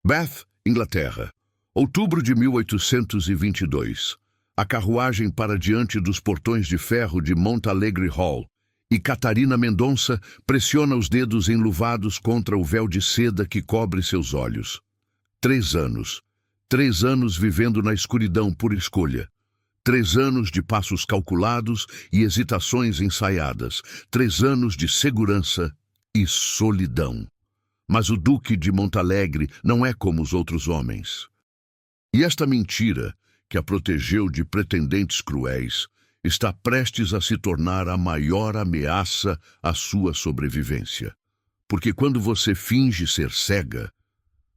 Bath, Inglaterra. Outubro de 1822. A carruagem para diante dos portões de ferro de Montalegre Hall, e Catarina Mendonça pressiona os dedos enluvados contra o véu de seda que cobre seus olhos. 3 anos. 3 anos vivendo na escuridão por escolha. 3 anos de passos calculados e hesitações ensaiadas. 3 anos de segurança e solidão. Mas o Duque de Montalegre não é como os outros homens. E esta mentira, que a protegeu de pretendentes cruéis, está prestes a se tornar a maior ameaça à sua sobrevivência. Porque quando você finge ser cega,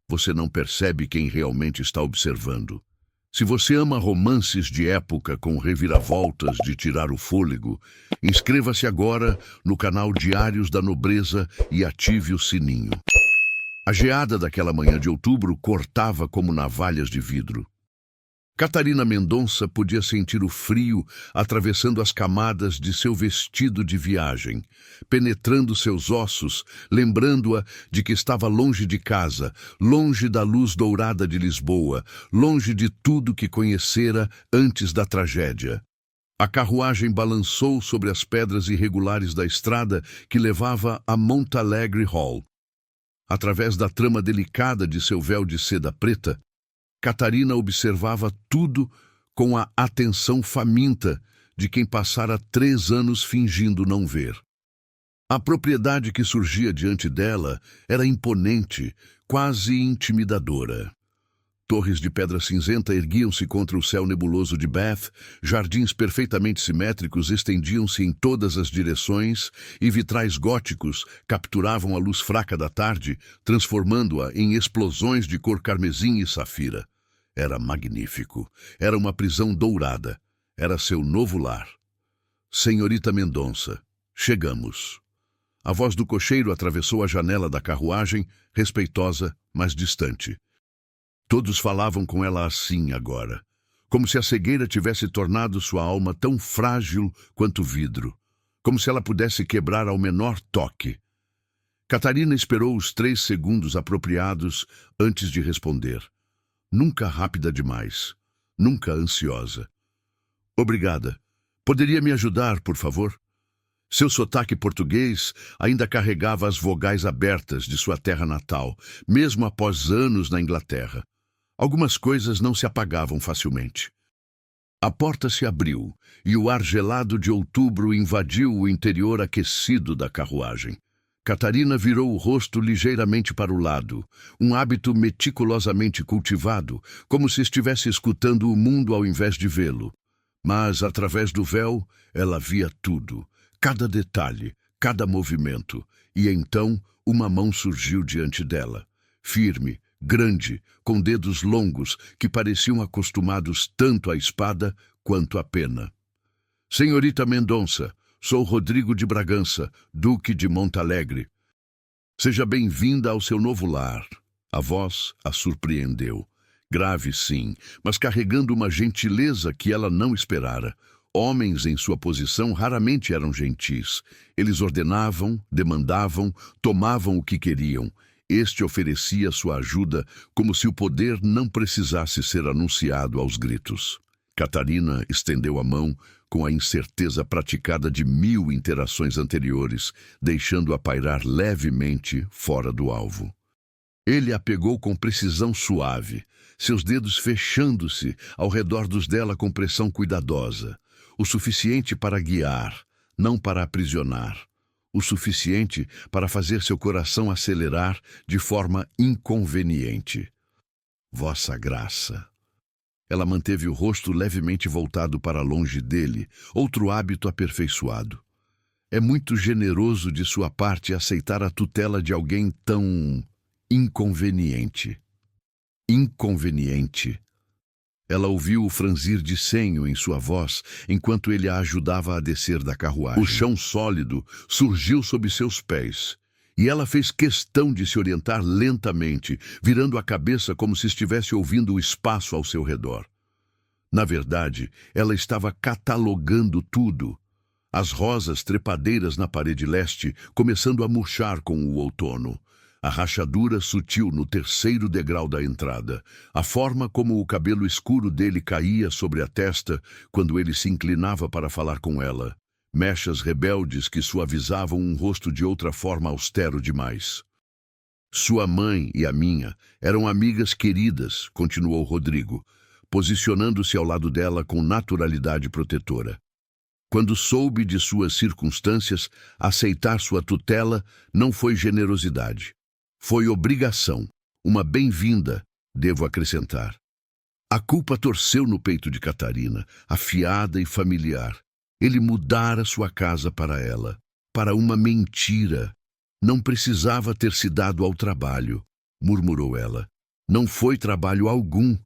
você não percebe quem realmente está observando. Se você ama romances de época com reviravoltas de tirar o fôlego, inscreva-se agora no canal Diários da Nobreza e ative o sininho. A geada daquela manhã de outubro cortava como navalhas de vidro. Catarina Mendonça podia sentir o frio atravessando as camadas de seu vestido de viagem, penetrando seus ossos, lembrando-a de que estava longe de casa, longe da luz dourada de Lisboa, longe de tudo que conhecera antes da tragédia. A carruagem balançou sobre as pedras irregulares da estrada que levava a Montalegre Hall. Através da trama delicada de seu véu de seda preta, Catarina observava tudo com a atenção faminta de quem passara 3 anos fingindo não ver. A propriedade que surgia diante dela era imponente, quase intimidadora. Torres de pedra cinzenta erguiam-se contra o céu nebuloso de Bath, jardins perfeitamente simétricos estendiam-se em todas as direções e vitrais góticos capturavam a luz fraca da tarde, transformando-a em explosões de cor carmesim e safira. Era magnífico. Era uma prisão dourada. Era seu novo lar. Senhorita Mendonça, chegamos. A voz do cocheiro atravessou a janela da carruagem, respeitosa, mas distante. Todos falavam com ela assim agora, como se a cegueira tivesse tornado sua alma tão frágil quanto vidro, como se ela pudesse quebrar ao menor toque. Catarina esperou os 3 segundos apropriados antes de responder. Nunca rápida demais, nunca ansiosa. Obrigada. Poderia me ajudar, por favor? Seu sotaque português ainda carregava as vogais abertas de sua terra natal, mesmo após anos na Inglaterra. Algumas coisas não se apagavam facilmente. A porta se abriu e o ar gelado de outubro invadiu o interior aquecido da carruagem. Catarina virou o rosto ligeiramente para o lado, um hábito meticulosamente cultivado, como se estivesse escutando o mundo ao invés de vê-lo. Mas, através do véu, ela via tudo, cada detalhe, cada movimento, e então uma mão surgiu diante dela, firme, grande, com dedos longos que pareciam acostumados tanto à espada quanto à pena. Senhorita Mendonça, sou Rodrigo de Bragança, Duque de Montalegre. Seja bem-vinda ao seu novo lar. A voz a surpreendeu. Grave, sim, mas carregando uma gentileza que ela não esperara. Homens em sua posição raramente eram gentis. Eles ordenavam, demandavam, tomavam o que queriam. Este oferecia sua ajuda como se o poder não precisasse ser anunciado aos gritos. Catarina estendeu a mão com a incerteza praticada de 1000 interações anteriores, deixando-a pairar levemente fora do alvo. Ele a pegou com precisão suave, seus dedos fechando-se ao redor dos dela com pressão cuidadosa, o suficiente para guiar, não para aprisionar. O suficiente para fazer seu coração acelerar de forma inconveniente. Vossa Graça. Ela manteve o rosto levemente voltado para longe dele, outro hábito aperfeiçoado. É muito generoso de sua parte aceitar a tutela de alguém tão inconveniente. Inconveniente. Ela ouviu o franzir de senho em sua voz enquanto ele a ajudava a descer da carruagem. O chão sólido surgiu sob seus pés, e ela fez questão de se orientar lentamente, virando a cabeça como se estivesse ouvindo o espaço ao seu redor. Na verdade, ela estava catalogando tudo. As rosas trepadeiras na parede leste, começando a murchar com o outono. A rachadura sutil no terceiro degrau da entrada, a forma como o cabelo escuro dele caía sobre a testa quando ele se inclinava para falar com ela, mechas rebeldes que suavizavam um rosto de outra forma austero demais. Sua mãe e a minha eram amigas queridas, continuou Rodrigo, posicionando-se ao lado dela com naturalidade protetora. Quando soube de suas circunstâncias, aceitar sua tutela não foi generosidade. Foi obrigação, uma bem-vinda, devo acrescentar. A culpa torceu no peito de Catarina, afiada e familiar. Ele mudara sua casa para ela, para uma mentira. Não precisava ter se dado ao trabalho, murmurou ela. Não foi trabalho algum.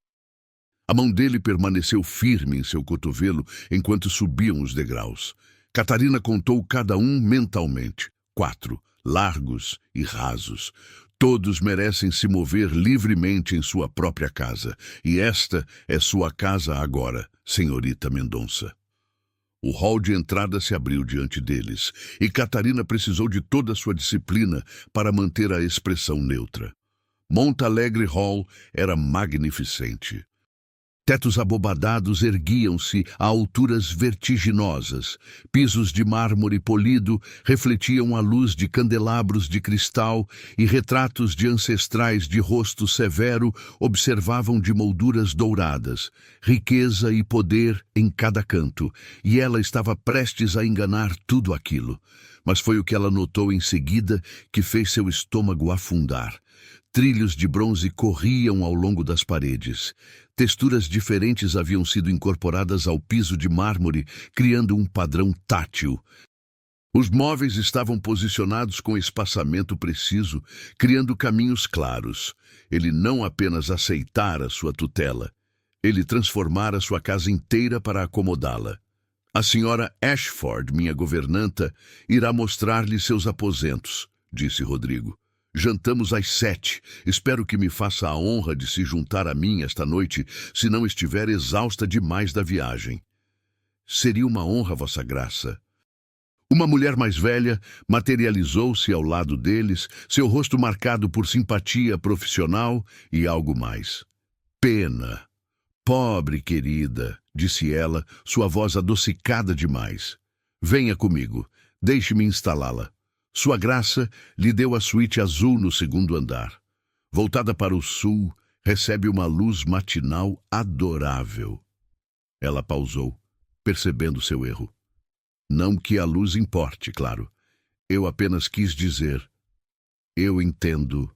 A mão dele permaneceu firme em seu cotovelo enquanto subiam os degraus. Catarina contou cada um mentalmente. 4, largos e rasos. Todos merecem se mover livremente em sua própria casa. E esta é sua casa agora, senhorita Mendonça. O hall de entrada se abriu diante deles, e Catarina precisou de toda a sua disciplina para manter a expressão neutra. Montalegre Hall era magnificente. Tetos abobadados erguiam-se a alturas vertiginosas. Pisos de mármore polido refletiam a luz de candelabros de cristal e retratos de ancestrais de rosto severo observavam de molduras douradas, riqueza e poder em cada canto, e ela estava prestes a enganar tudo aquilo. Mas foi o que ela notou em seguida que fez seu estômago afundar. Trilhos de bronze corriam ao longo das paredes. Texturas diferentes haviam sido incorporadas ao piso de mármore, criando um padrão tátil. Os móveis estavam posicionados com espaçamento preciso, criando caminhos claros. Ele não apenas aceitara sua tutela, ele transformara sua casa inteira para acomodá-la. A senhora Ashford, minha governanta, irá mostrar-lhe seus aposentos, disse Rodrigo. Jantamos às 7. Espero que me faça a honra de se juntar a mim esta noite, se não estiver exausta demais da viagem. Seria uma honra, Vossa Graça. Uma mulher mais velha materializou-se ao lado deles, seu rosto marcado por simpatia profissional e algo mais. Pena. Pobre querida, disse ela, sua voz adocicada demais. Venha comigo, deixe-me instalá-la. Sua Graça lhe deu a suíte azul no segundo andar. Voltada para o sul, recebe uma luz matinal adorável. Ela pausou, percebendo seu erro. Não que a luz importe, claro. Eu apenas quis dizer. Eu entendo,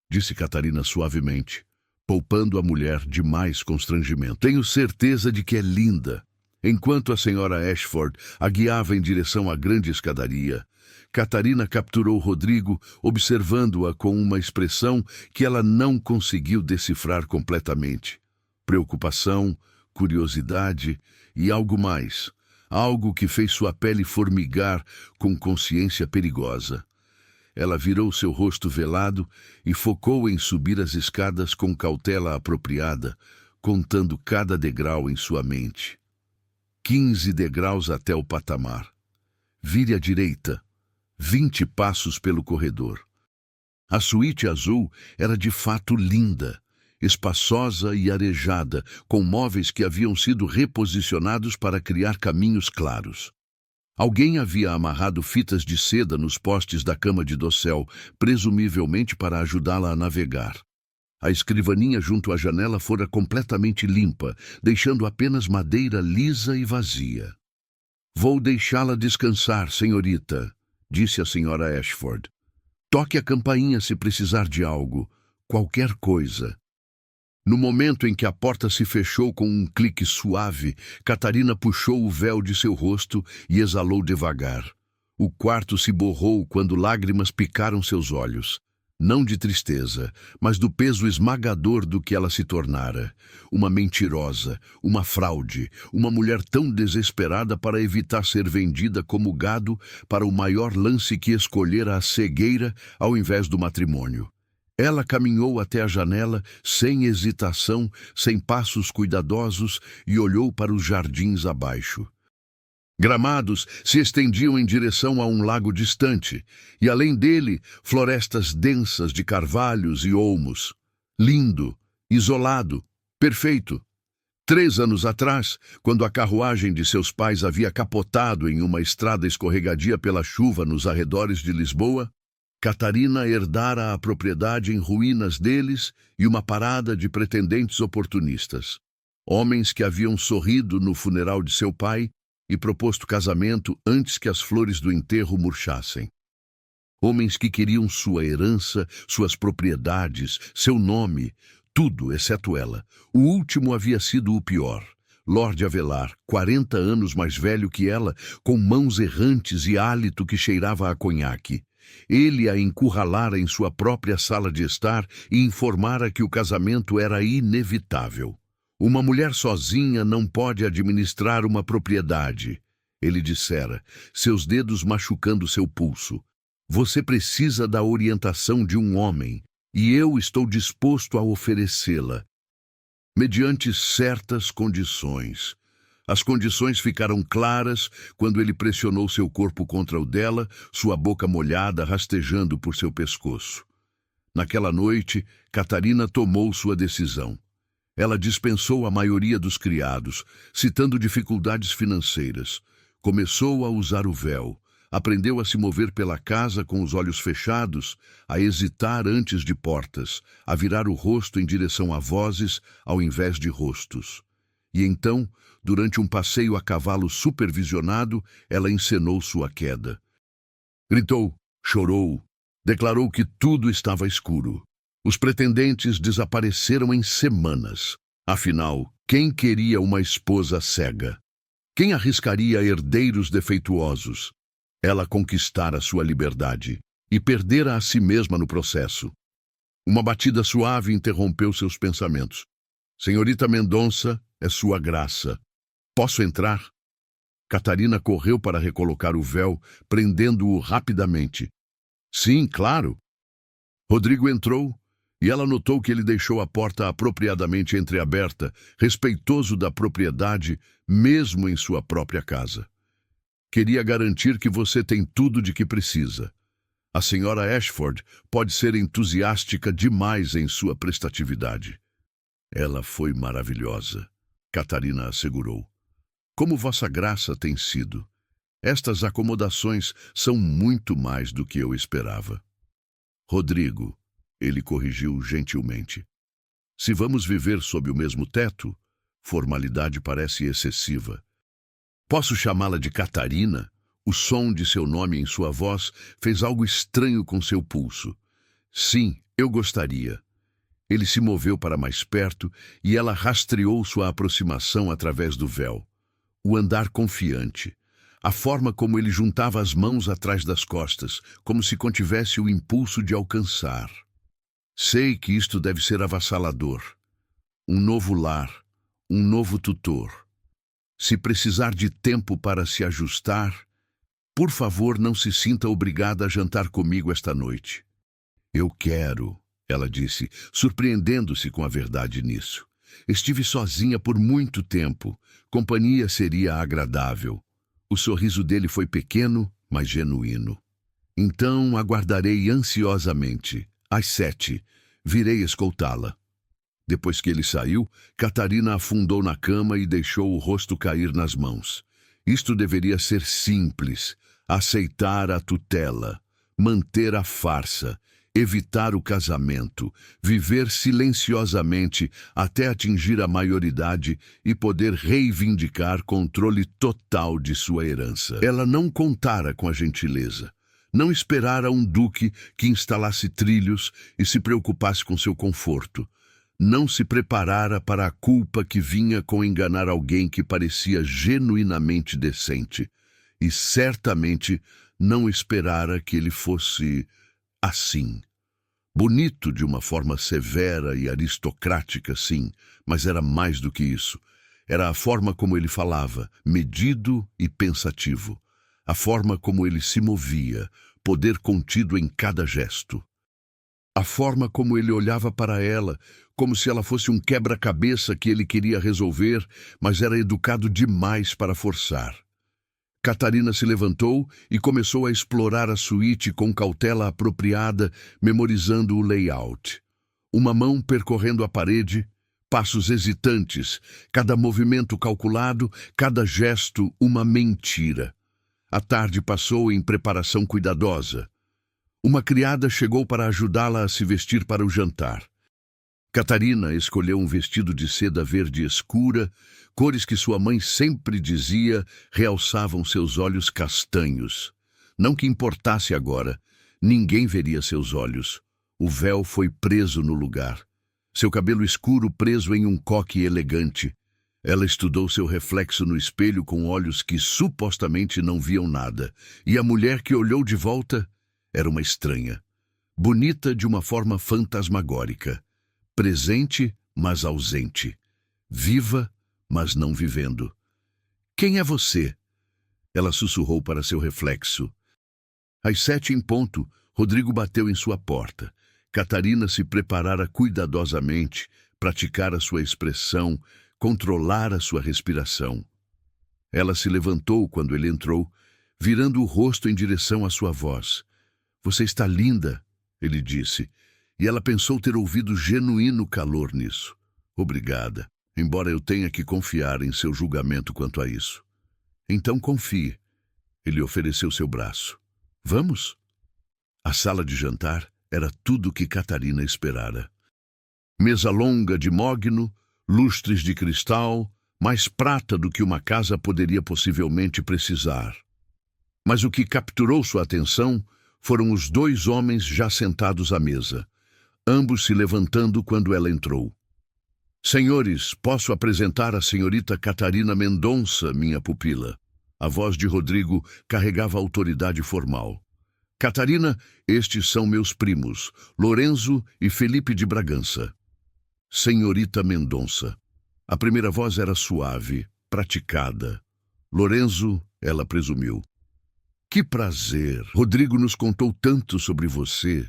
disse Catarina suavemente, poupando a mulher de mais constrangimento. Tenho certeza de que é linda. Enquanto a senhora Ashford a guiava em direção à grande escadaria, Catarina capturou Rodrigo, observando-a com uma expressão que ela não conseguiu decifrar completamente. Preocupação, curiosidade e algo mais. Algo que fez sua pele formigar com consciência perigosa. Ela virou seu rosto velado e focou em subir as escadas com cautela apropriada, contando cada degrau em sua mente. 15 degraus até o patamar. Vire à direita. 20 passos pelo corredor. A suíte azul era de fato linda, espaçosa e arejada, com móveis que haviam sido reposicionados para criar caminhos claros. Alguém havia amarrado fitas de seda nos postes da cama de dossel, presumivelmente para ajudá-la a navegar. A escrivaninha junto à janela fora completamente limpa, deixando apenas madeira lisa e vazia. Vou deixá-la descansar, senhorita, disse a senhora Ashford. Toque a campainha se precisar de algo, qualquer coisa. No momento em que a porta se fechou com um clique suave, Catarina puxou o véu de seu rosto e exalou devagar. O quarto se borrou quando lágrimas picaram seus olhos. Não de tristeza, mas do peso esmagador do que ela se tornara. Uma mentirosa, uma fraude, uma mulher tão desesperada para evitar ser vendida como gado para o maior lance que escolhera a cegueira ao invés do matrimônio. Ela caminhou até a janela, sem hesitação, sem passos cuidadosos, e olhou para os jardins abaixo. Gramados se estendiam em direção a um lago distante, e além dele, florestas densas de carvalhos e olmos. Lindo, isolado, perfeito. 3 anos atrás, quando a carruagem de seus pais havia capotado em uma estrada escorregadia pela chuva nos arredores de Lisboa, Catarina herdara a propriedade em ruínas deles e uma parada de pretendentes oportunistas. Homens que haviam sorrido no funeral de seu pai e proposto casamento antes que as flores do enterro murchassem. Homens que queriam sua herança, suas propriedades, seu nome, tudo exceto ela. O último havia sido o pior. Lord Avelar, 40 anos mais velho que ela, com mãos errantes e hálito que cheirava a conhaque. Ele a encurralara em sua própria sala de estar e informara que o casamento era inevitável. Uma mulher sozinha não pode administrar uma propriedade, ele dissera, seus dedos machucando seu pulso. Você precisa da orientação de um homem, e eu estou disposto a oferecê-la, mediante certas condições. As condições ficaram claras quando ele pressionou seu corpo contra o dela, sua boca molhada rastejando por seu pescoço. Naquela noite, Catarina tomou sua decisão. Ela dispensou a maioria dos criados, citando dificuldades financeiras. Começou a usar o véu. Aprendeu a se mover pela casa com os olhos fechados, a hesitar antes de portas, a virar o rosto em direção a vozes ao invés de rostos. E então, durante um passeio a cavalo supervisionado, ela encenou sua queda. Gritou, chorou, declarou que tudo estava escuro. Os pretendentes desapareceram em semanas. Afinal, quem queria uma esposa cega? Quem arriscaria herdeiros defeituosos? Ela conquistara sua liberdade e perdera a si mesma no processo. Uma batida suave interrompeu seus pensamentos. Senhorita Mendonça, é sua graça. Posso entrar? Catarina correu para recolocar o véu, prendendo-o rapidamente. Sim, claro. Rodrigo entrou, e ela notou que ele deixou a porta apropriadamente entreaberta, respeitoso da propriedade, mesmo em sua própria casa. Queria garantir que você tem tudo de que precisa. A senhora Ashford pode ser entusiástica demais em sua prestatividade. Ela foi maravilhosa, Catarina assegurou. Como vossa graça tem sido. Estas acomodações são muito mais do que eu esperava. Rodrigo, ele corrigiu gentilmente. Se vamos viver sob o mesmo teto, formalidade parece excessiva. Posso chamá-la de Catarina? O som de seu nome em sua voz fez algo estranho com seu pulso. Sim, eu gostaria. Ele se moveu para mais perto e ela rastreou sua aproximação através do véu. O andar confiante, a forma como ele juntava as mãos atrás das costas, como se contivesse o impulso de alcançar. Sei que isto deve ser avassalador. Um novo lar, um novo tutor. Se precisar de tempo para se ajustar, por favor, não se sinta obrigada a jantar comigo esta noite. Eu quero, ela disse, surpreendendo-se com a verdade nisso. Estive sozinha por muito tempo. Companhia seria agradável. O sorriso dele foi pequeno, mas genuíno. Então aguardarei ansiosamente. Às 7, virei escoltá-la. Depois que ele saiu, Catarina afundou na cama e deixou o rosto cair nas mãos. Isto deveria ser simples. Aceitar a tutela, manter a farsa, evitar o casamento, viver silenciosamente até atingir a maioridade e poder reivindicar controle total de sua herança. Ela não contara com a gentileza. Não esperara um duque que instalasse trilhos e se preocupasse com seu conforto. Não se preparara para a culpa que vinha com enganar alguém que parecia genuinamente decente. E certamente não esperara que ele fosse assim. Bonito de uma forma severa e aristocrática, sim, mas era mais do que isso. Era a forma como ele falava, medido e pensativo. A forma como ele se movia, poder contido em cada gesto. A forma como ele olhava para ela, como se ela fosse um quebra-cabeça que ele queria resolver, mas era educado demais para forçar. Catarina se levantou e começou a explorar a suíte com cautela apropriada, memorizando o layout. Uma mão percorrendo a parede, passos hesitantes, cada movimento calculado, cada gesto uma mentira. A tarde passou em preparação cuidadosa. Uma criada chegou para ajudá-la a se vestir para o jantar. Catarina escolheu um vestido de seda verde escura, cores que sua mãe sempre dizia realçavam seus olhos castanhos. Não que importasse agora, ninguém veria seus olhos. O véu foi preso no lugar. Seu cabelo escuro preso em um coque elegante. Ela estudou seu reflexo no espelho com olhos que supostamente não viam nada. E a mulher que olhou de volta era uma estranha. Bonita de uma forma fantasmagórica. Presente, mas ausente. Viva, mas não vivendo. Quem é você? Ela sussurrou para seu reflexo. Às 7 em ponto, Rodrigo bateu em sua porta. Catarina se preparara cuidadosamente, praticara sua expressão, controlara sua respiração. Ela se levantou quando ele entrou, virando o rosto em direção à sua voz. Você está linda, ele disse, e ela pensou ter ouvido genuíno calor nisso. Obrigada, embora eu tenha que confiar em seu julgamento quanto a isso. Então confie. Ele ofereceu seu braço. Vamos? A sala de jantar era tudo o que Catarina esperara. Mesa longa de mogno, lustres de cristal, mais prata do que uma casa poderia possivelmente precisar. Mas o que capturou sua atenção foram os 2 homens já sentados à mesa, ambos se levantando quando ela entrou. Senhores, posso apresentar a senhorita Catarina Mendonça, minha pupila. A voz de Rodrigo carregava autoridade formal. Catarina, estes são meus primos, Lorenzo e Felipe de Bragança. Senhorita Mendonça. A primeira voz era suave, praticada. Lorenzo, ela presumiu. Que prazer! Rodrigo nos contou tanto sobre você.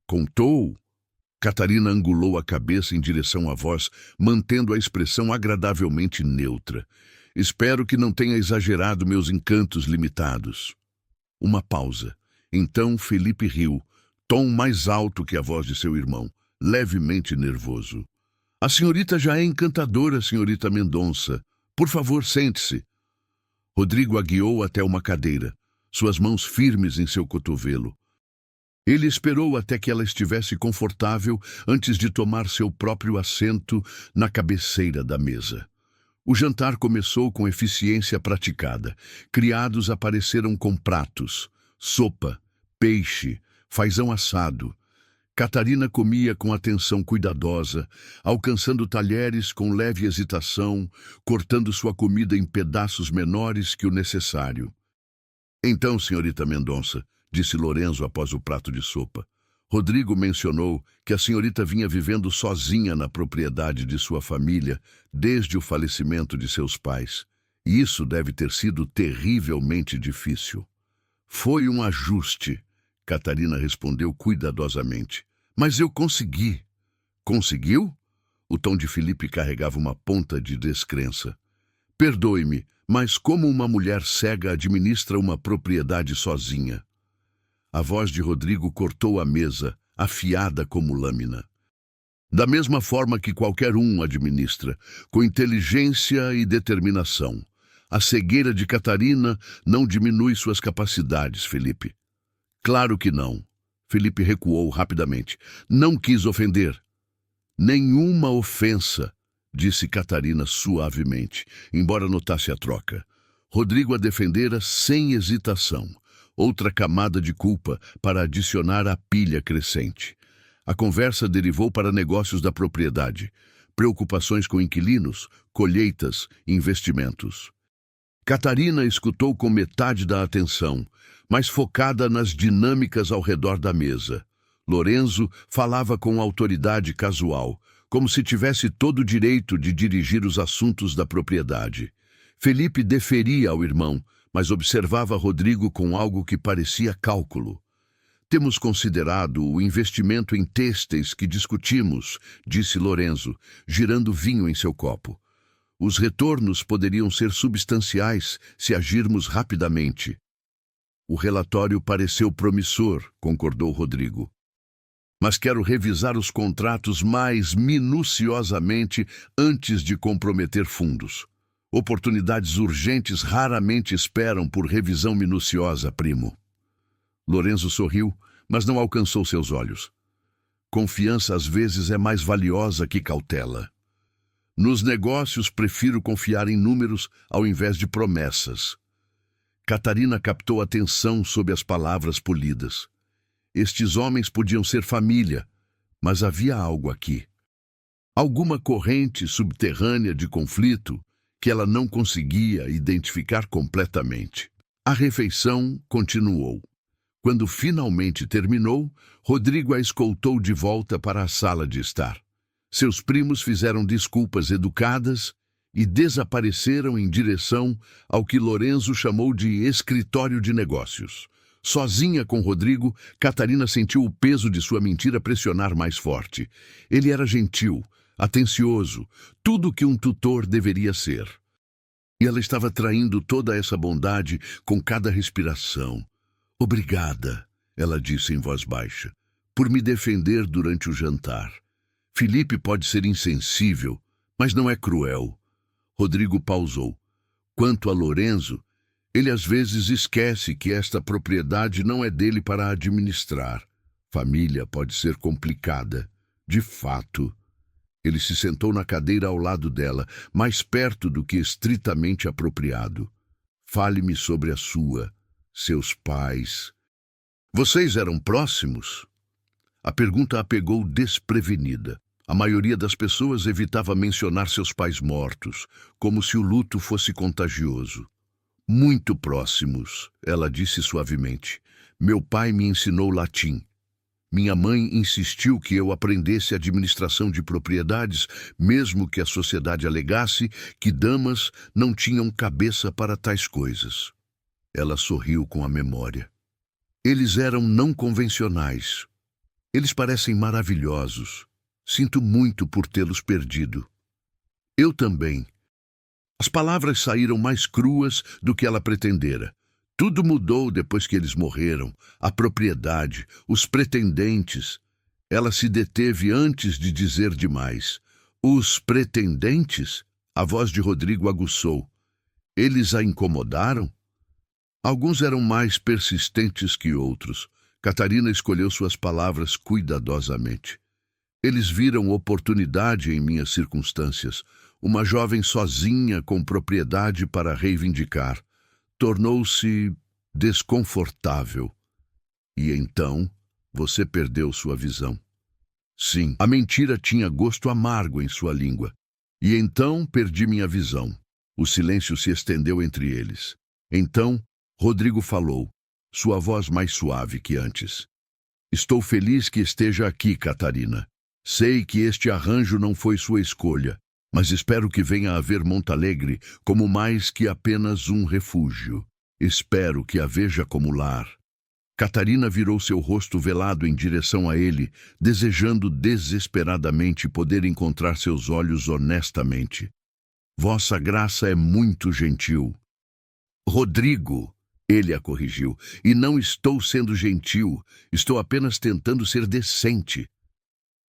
Contou? Catarina angulou a cabeça em direção à voz, mantendo a expressão agradavelmente neutra. Espero que não tenha exagerado meus encantos limitados. Uma pausa. Então Felipe riu, tom mais alto que a voz de seu irmão, levemente nervoso. A senhorita já é encantadora, senhorita Mendonça. Por favor, sente-se. Rodrigo a guiou até uma cadeira, suas mãos firmes em seu cotovelo. Ele esperou até que ela estivesse confortável antes de tomar seu próprio assento na cabeceira da mesa. O jantar começou com eficiência praticada. Criados apareceram com pratos, sopa, peixe, fazão assado. Catarina comia com atenção cuidadosa, alcançando talheres com leve hesitação, cortando sua comida em pedaços menores que o necessário. Então, senhorita Mendonça, disse Lorenzo após o prato de sopa, Rodrigo mencionou que a senhorita vinha vivendo sozinha na propriedade de sua família desde o falecimento de seus pais. E isso deve ter sido terrivelmente difícil. Foi um ajuste, Catarina respondeu cuidadosamente. Mas eu consegui. Conseguiu? O tom de Felipe carregava uma ponta de descrença. Perdoe-me, mas como uma mulher cega administra uma propriedade sozinha? A voz de Rodrigo cortou a mesa, afiada como lâmina. Da mesma forma que qualquer um administra, com inteligência e determinação. A cegueira de Catarina não diminui suas capacidades, Felipe. Claro que não. Felipe recuou rapidamente. Não quis ofender. Nenhuma ofensa, disse Catarina suavemente, embora notasse a troca. Rodrigo a defendera sem hesitação. Outra camada de culpa para adicionar à pilha crescente. A conversa derivou para negócios da propriedade, preocupações com inquilinos, colheitas, investimentos. Catarina escutou com metade da atenção, mas focada nas dinâmicas ao redor da mesa. Lorenzo falava com autoridade casual, como se tivesse todo o direito de dirigir os assuntos da propriedade. Felipe deferia ao irmão, mas observava Rodrigo com algo que parecia cálculo. Temos considerado o investimento em têxteis que discutimos, disse Lorenzo, girando vinho em seu copo. Os retornos poderiam ser substanciais se agirmos rapidamente. O relatório pareceu promissor, concordou Rodrigo. Mas quero revisar os contratos mais minuciosamente antes de comprometer fundos. Oportunidades urgentes raramente esperam por revisão minuciosa, primo. Lorenzo sorriu, mas não alcançou seus olhos. Confiança às vezes é mais valiosa que cautela. Nos negócios, prefiro confiar em números ao invés de promessas. Catarina captou atenção sob as palavras polidas. Estes homens podiam ser família, mas havia algo aqui. Alguma corrente subterrânea de conflito que ela não conseguia identificar completamente. A refeição continuou. Quando finalmente terminou, Rodrigo a escoltou de volta para a sala de estar. Seus primos fizeram desculpas educadas e desapareceram em direção ao que Lorenzo chamou de escritório de negócios. Sozinha com Rodrigo, Catarina sentiu o peso de sua mentira pressionar mais forte. Ele era gentil, atencioso, tudo o que um tutor deveria ser. E ela estava traindo toda essa bondade com cada respiração. Obrigada, ela disse em voz baixa, por me defender durante o jantar. Felipe pode ser insensível, mas não é cruel. Rodrigo pausou. Quanto a Lorenzo, ele às vezes esquece que esta propriedade não é dele para administrar. Família pode ser complicada. De fato. Ele se sentou na cadeira ao lado dela, mais perto do que estritamente apropriado. Fale-me sobre a sua, seus pais. Vocês eram próximos? A pergunta a pegou desprevenida. A maioria das pessoas evitava mencionar seus pais mortos, como se o luto fosse contagioso. Muito próximos, ela disse suavemente. Meu pai me ensinou latim. Minha mãe insistiu que eu aprendesse administração de propriedades, mesmo que a sociedade alegasse que damas não tinham cabeça para tais coisas. Ela sorriu com a memória. Eles eram não convencionais. Eles parecem maravilhosos. Sinto muito por tê-los perdido. Eu também. As palavras saíram mais cruas do que ela pretendera. Tudo mudou depois que eles morreram. A propriedade, os pretendentes. Ela se deteve antes de dizer demais. Os pretendentes? A voz de Rodrigo aguçou. Eles a incomodaram? Alguns eram mais persistentes que outros. Catarina escolheu suas palavras cuidadosamente. Eles viram oportunidade em minhas circunstâncias. Uma jovem sozinha com propriedade para reivindicar. Tornou-se desconfortável. E então, você perdeu sua visão. Sim, a mentira tinha gosto amargo em sua língua. E então perdi minha visão. O silêncio se estendeu entre eles. Então, Rodrigo falou, sua voz mais suave que antes. Estou feliz que esteja aqui, Catarina. Sei que este arranjo não foi sua escolha, mas espero que venha a ver Montalegre como mais que apenas um refúgio. Espero que a veja como lar. Catarina virou seu rosto velado em direção a ele, desejando desesperadamente poder encontrar seus olhos honestamente. Vossa graça é muito gentil. Rodrigo, ele a corrigiu, e não estou sendo gentil, estou apenas tentando ser decente.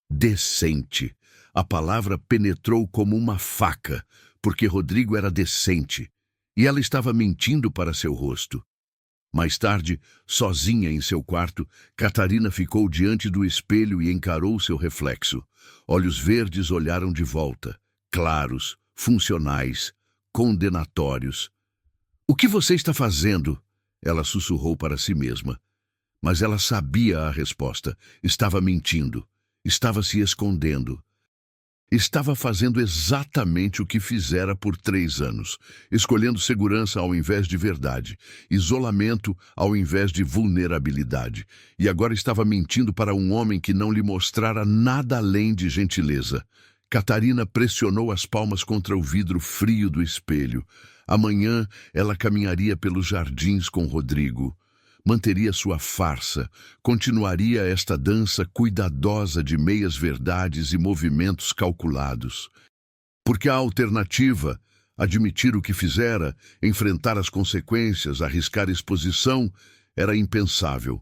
Decente. A palavra penetrou como uma faca, porque Rodrigo era decente, e ela estava mentindo para seu rosto. Mais tarde, sozinha em seu quarto, Catarina ficou diante do espelho e encarou seu reflexo. Olhos verdes olharam de volta, claros, funcionais, condenatórios. O que você está fazendo? Ela sussurrou para si mesma. Mas ela sabia a resposta. Estava mentindo. Estava se escondendo. Estava fazendo exatamente o que fizera por 3 anos, escolhendo segurança ao invés de verdade, isolamento ao invés de vulnerabilidade, e agora estava mentindo para um homem que não lhe mostrara nada além de gentileza. Catarina pressionou as palmas contra o vidro frio do espelho. Amanhã ela caminharia pelos jardins com Rodrigo. Manteria sua farsa, continuaria esta dança cuidadosa de meias-verdades e movimentos calculados. Porque a alternativa, admitir o que fizera, enfrentar as consequências, arriscar exposição, era impensável.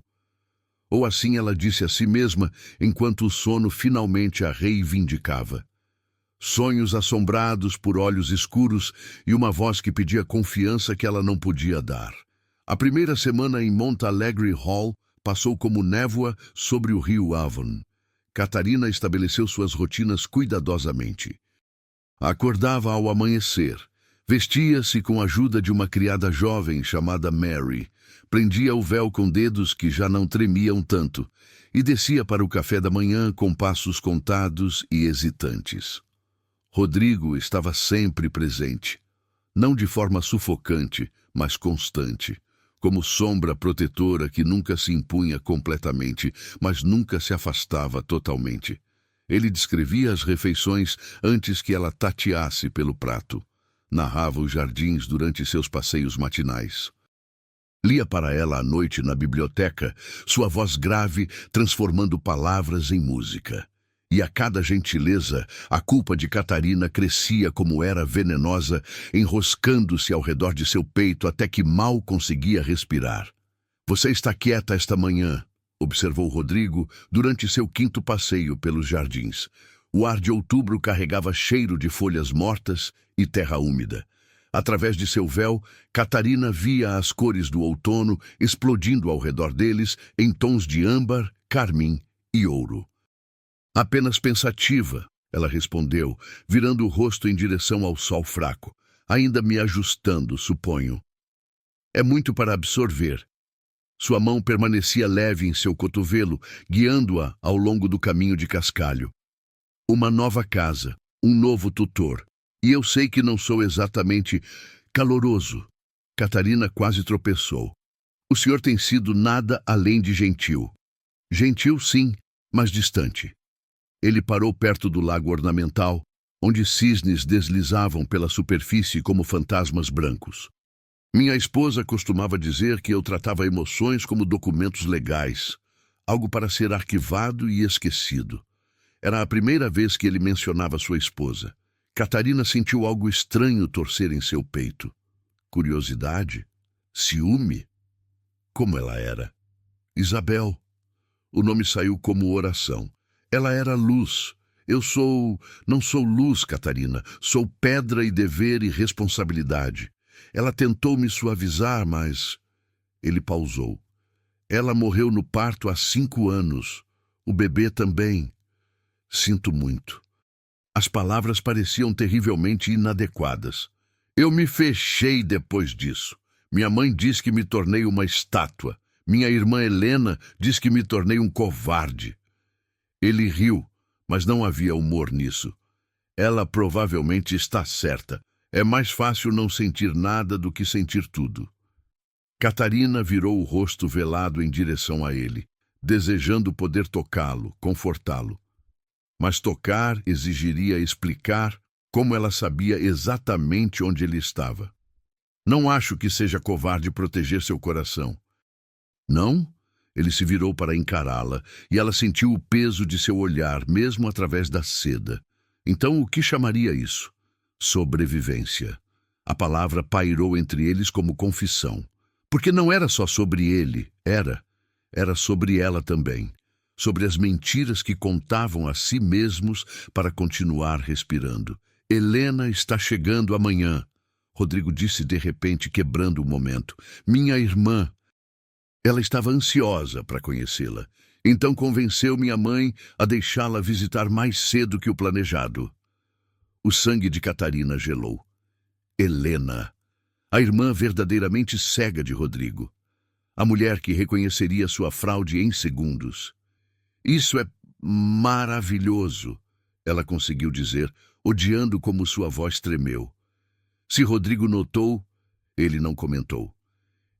Ou assim ela disse a si mesma, enquanto o sono finalmente a reivindicava. Sonhos assombrados por olhos escuros e uma voz que pedia confiança que ela não podia dar. A primeira semana em Montalegre Hall passou como névoa sobre o rio Avon. Catarina estabeleceu suas rotinas cuidadosamente. Acordava ao amanhecer. Vestia-se com a ajuda de uma criada jovem chamada Mary. Prendia o véu com dedos que já não tremiam tanto e descia para o café da manhã com passos contados e hesitantes. Rodrigo estava sempre presente, não de forma sufocante, mas constante, como sombra protetora que nunca se impunha completamente, mas nunca se afastava totalmente. Ele descrevia as refeições antes que ela tateasse pelo prato. Narrava os jardins durante seus passeios matinais. Lia para ela à noite na biblioteca, sua voz grave transformando palavras em música. E a cada gentileza, a culpa de Catarina crescia como era venenosa, enroscando-se ao redor de seu peito até que mal conseguia respirar. "Você está quieta esta manhã", observou Rodrigo durante seu 5º passeio pelos jardins. O ar de outubro carregava cheiro de folhas mortas e terra úmida. Através de seu véu, Catarina via as cores do outono explodindo ao redor deles em tons de âmbar, carmim e ouro. "Apenas pensativa", ela respondeu, virando o rosto em direção ao sol fraco. "Ainda me ajustando, suponho." "É muito para absorver." Sua mão permanecia leve em seu cotovelo, guiando-a ao longo do caminho de cascalho. "Uma nova casa, um novo tutor. E eu sei que não sou exatamente caloroso." Catarina quase tropeçou. "O senhor tem sido nada além de gentil." "Gentil, sim, mas distante." Ele parou perto do lago ornamental, onde cisnes deslizavam pela superfície como fantasmas brancos. "Minha esposa costumava dizer que eu tratava emoções como documentos legais, algo para ser arquivado e esquecido." Era a primeira vez que ele mencionava sua esposa. Catarina sentiu algo estranho torcer em seu peito. Curiosidade? Ciúme? Como ela era? Isabel. O nome saiu como oração. Ela era luz. Não sou luz, Catarina. Sou pedra e dever e responsabilidade. Ela tentou me suavizar, mas... Ele pausou. "Ela morreu no parto há 5 anos. O bebê também. Sinto muito." As palavras pareciam terrivelmente inadequadas. "Eu me fechei depois disso. Minha mãe diz que me tornei uma estátua. Minha irmã Helena diz que me tornei um covarde." Ele riu, mas não havia humor nisso. "Ela provavelmente está certa. É mais fácil não sentir nada do que sentir tudo." Catarina virou o rosto velado em direção a ele, desejando poder tocá-lo, confortá-lo. Mas tocar exigiria explicar como ela sabia exatamente onde ele estava. "Não acho que seja covarde proteger seu coração." "Não?" Ele se virou para encará-la, e ela sentiu o peso de seu olhar, mesmo através da seda. Então, o que chamaria isso? Sobrevivência. A palavra pairou entre eles como confissão. Porque não era só sobre ele, era sobre ela também. Sobre as mentiras que contavam a si mesmos para continuar respirando. "Helena está chegando amanhã", Rodrigo disse de repente, quebrando o momento. "Minha irmã." Ela estava ansiosa para conhecê-la. Então convenceu minha mãe a deixá-la visitar mais cedo que o planejado. O sangue de Catarina gelou. Helena, a irmã verdadeiramente cega de Rodrigo. A mulher que reconheceria sua fraude em segundos. "Isso é maravilhoso", ela conseguiu dizer, odiando como sua voz tremeu. Se Rodrigo notou, ele não comentou.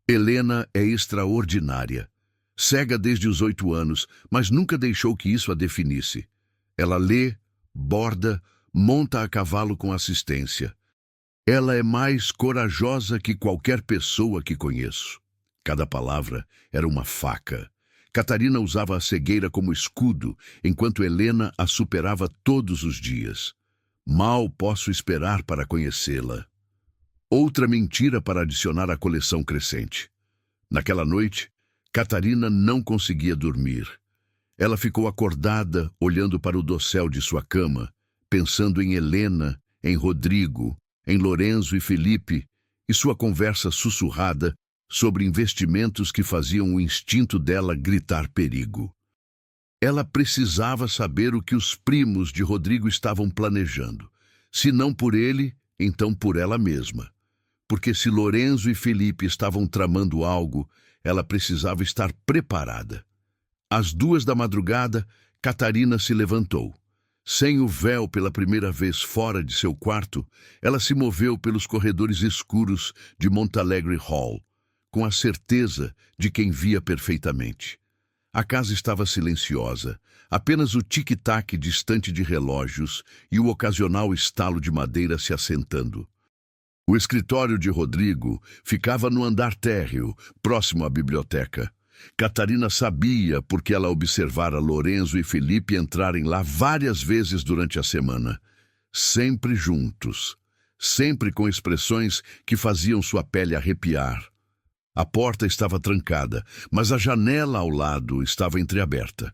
"Helena é extraordinária. Cega desde os 8 anos, mas nunca deixou que isso a definisse. Ela lê, borda, monta a cavalo com assistência. Ela é mais corajosa que qualquer pessoa que conheço." Cada palavra era uma faca. Catarina usava a cegueira como escudo, enquanto Helena a superava todos os dias. Mal posso esperar para conhecê-la. Outra mentira para adicionar à coleção crescente. Naquela noite, Catarina não conseguia dormir. Ela ficou acordada, olhando para o dossel de sua cama, pensando em Helena, em Rodrigo, em Lorenzo e Felipe, e sua conversa sussurrada sobre investimentos que faziam o instinto dela gritar perigo. Ela precisava saber o que os primos de Rodrigo estavam planejando. Se não por ele, então por ela mesma. Porque se Lorenzo e Felipe estavam tramando algo, ela precisava estar preparada. Às 2 da madrugada, Catarina se levantou. Sem o véu pela primeira vez fora de seu quarto, ela se moveu pelos corredores escuros de Montalegre Hall, com a certeza de quem via perfeitamente. A casa estava silenciosa, apenas o tic-tac distante de relógios e o ocasional estalo de madeira se assentando. O escritório de Rodrigo ficava no andar térreo, próximo à biblioteca. Catarina sabia porque ela observara Lorenzo e Felipe entrarem lá várias vezes durante a semana. Sempre juntos, sempre com expressões que faziam sua pele arrepiar. A porta estava trancada, mas a janela ao lado estava entreaberta.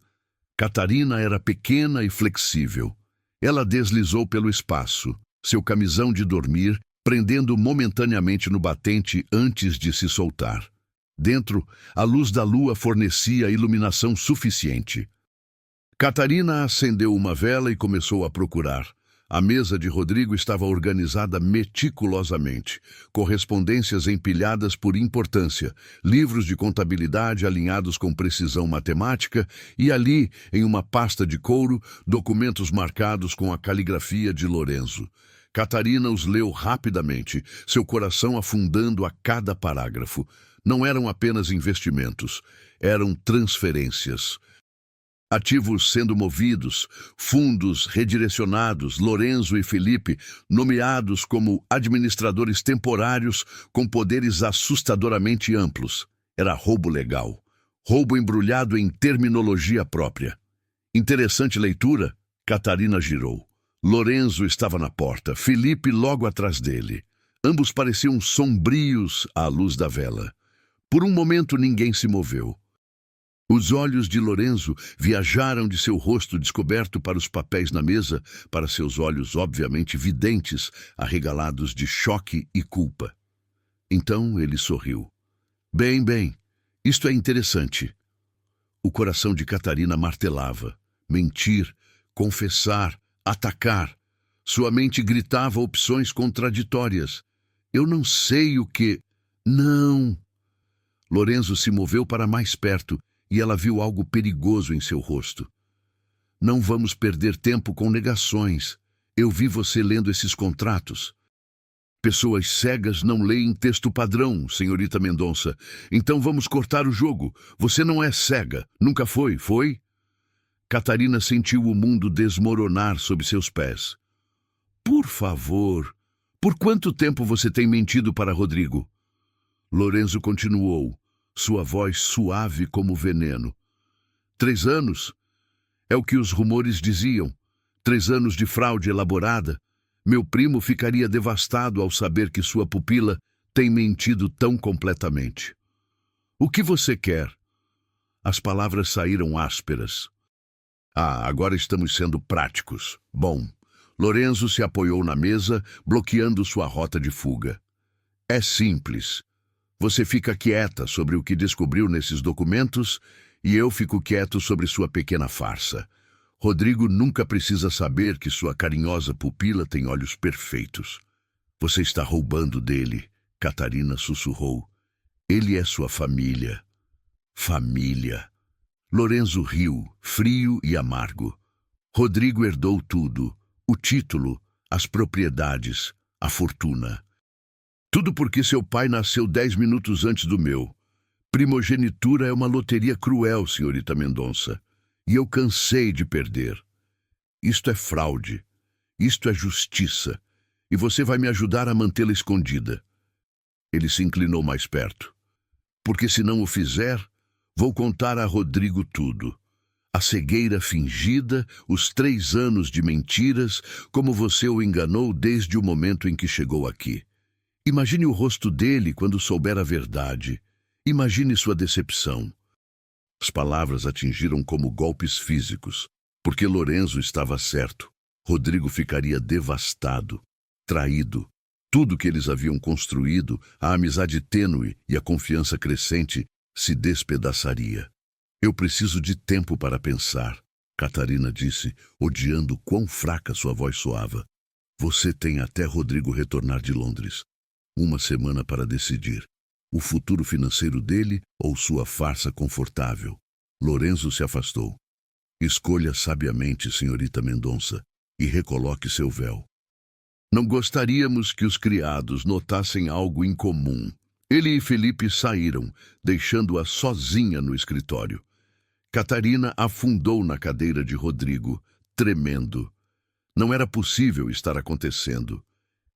Catarina era pequena e flexível. Ela deslizou pelo espaço, seu camisão de dormir prendendo momentaneamente no batente antes de se soltar. Dentro, a luz da lua fornecia iluminação suficiente. Catarina acendeu uma vela e começou a procurar. A mesa de Rodrigo estava organizada meticulosamente, correspondências empilhadas por importância, livros de contabilidade alinhados com precisão matemática e ali, em uma pasta de couro, documentos marcados com a caligrafia de Lorenzo. Catarina os leu rapidamente, seu coração afundando a cada parágrafo. Não eram apenas investimentos, eram transferências. Ativos sendo movidos, fundos redirecionados, Lorenzo e Felipe nomeados como administradores temporários com poderes assustadoramente amplos. Era roubo legal, roubo embrulhado em terminologia própria. Interessante leitura, Catarina girou. Lorenzo estava na porta, Felipe logo atrás dele. Ambos pareciam sombrios à luz da vela. Por um momento ninguém se moveu. Os olhos de Lorenzo viajaram de seu rosto descoberto para os papéis na mesa, para seus olhos obviamente videntes, arregalados de choque e culpa. Então ele sorriu. Bem, isto é interessante. O coração de Catarina martelava. Mentir, confessar, atacar. Sua mente gritava opções contraditórias. Eu não sei o que... Não! Lorenzo se moveu para mais perto e ela viu algo perigoso em seu rosto. Não vamos perder tempo com negações. Eu vi você lendo esses contratos. Pessoas cegas não leem texto padrão, senhorita Mendonça. Então vamos cortar o jogo. Você não é cega. Nunca foi, foi? Catarina sentiu o mundo desmoronar sob seus pés. Por favor, por quanto tempo você tem mentido para Rodrigo? Lorenzo continuou, sua voz suave como veneno. 3 anos? É o que os rumores diziam. 3 anos de fraude elaborada. Meu primo ficaria devastado ao saber que sua pupila tem mentido tão completamente. O que você quer? As palavras saíram ásperas. Agora estamos sendo práticos. Bom, Lorenzo se apoiou na mesa, bloqueando sua rota de fuga. É simples. Você fica quieta sobre o que descobriu nesses documentos e eu fico quieto sobre sua pequena farsa. Rodrigo nunca precisa saber que sua carinhosa pupila tem olhos perfeitos. Você está roubando dele, Catarina sussurrou. Ele é sua família. Família. Lorenzo riu, frio e amargo. Rodrigo herdou tudo, o título, as propriedades, a fortuna. Tudo porque seu pai nasceu 10 minutos antes do meu. Primogenitura é uma loteria cruel, senhorita Mendonça. E eu cansei de perder. Isto é fraude. Isto é justiça. E você vai me ajudar a mantê-la escondida. Ele se inclinou mais perto. Porque se não o fizer, vou contar a Rodrigo tudo. A cegueira fingida, os 3 anos de mentiras, como você o enganou desde o momento em que chegou aqui. Imagine o rosto dele quando souber a verdade. Imagine sua decepção. As palavras atingiram como golpes físicos, porque Lorenzo estava certo. Rodrigo ficaria devastado, traído. Tudo que eles haviam construído, a amizade tênue e a confiança crescente, se despedaçaria. Eu preciso de tempo para pensar, Catarina disse, odiando quão fraca sua voz soava. Você tem até Rodrigo retornar de Londres. 1 semana para decidir. O futuro financeiro dele ou sua farsa confortável. Lorenzo se afastou. Escolha sabiamente, senhorita Mendonça, e recoloque seu véu. Não gostaríamos que os criados notassem algo incomum. Ele e Felipe saíram, deixando-a sozinha no escritório. Catarina afundou na cadeira de Rodrigo, tremendo. Não era possível estar acontecendo.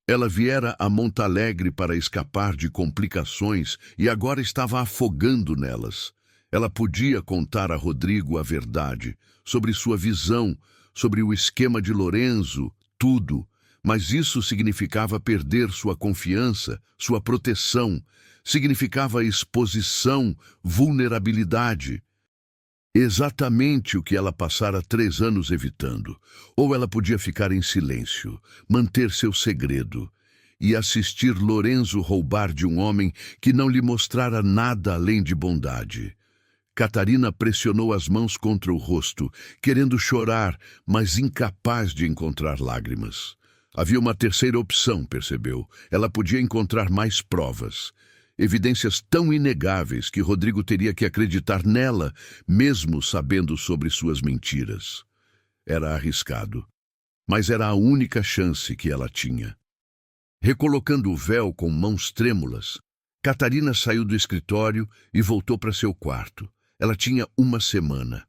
Ela viera a Montalegre para escapar de complicações e agora estava afogando nelas. Ela podia contar a Rodrigo a verdade, sobre sua visão, sobre o esquema de Lorenzo, tudo, mas isso significava perder sua confiança, sua proteção, significava exposição, vulnerabilidade. Exatamente o que ela passara 3 anos evitando. Ou ela podia ficar em silêncio, manter seu segredo e assistir Lorenzo roubar de um homem que não lhe mostrara nada além de bondade. Catarina pressionou as mãos contra o rosto, querendo chorar, mas incapaz de encontrar lágrimas. Havia uma terceira opção, percebeu. Ela podia encontrar mais provas. Evidências tão inegáveis que Rodrigo teria que acreditar nela, mesmo sabendo sobre suas mentiras. Era arriscado, mas era a única chance que ela tinha. Recolocando o véu com mãos trêmulas, Catarina saiu do escritório e voltou para seu quarto. Ela tinha 1 semana.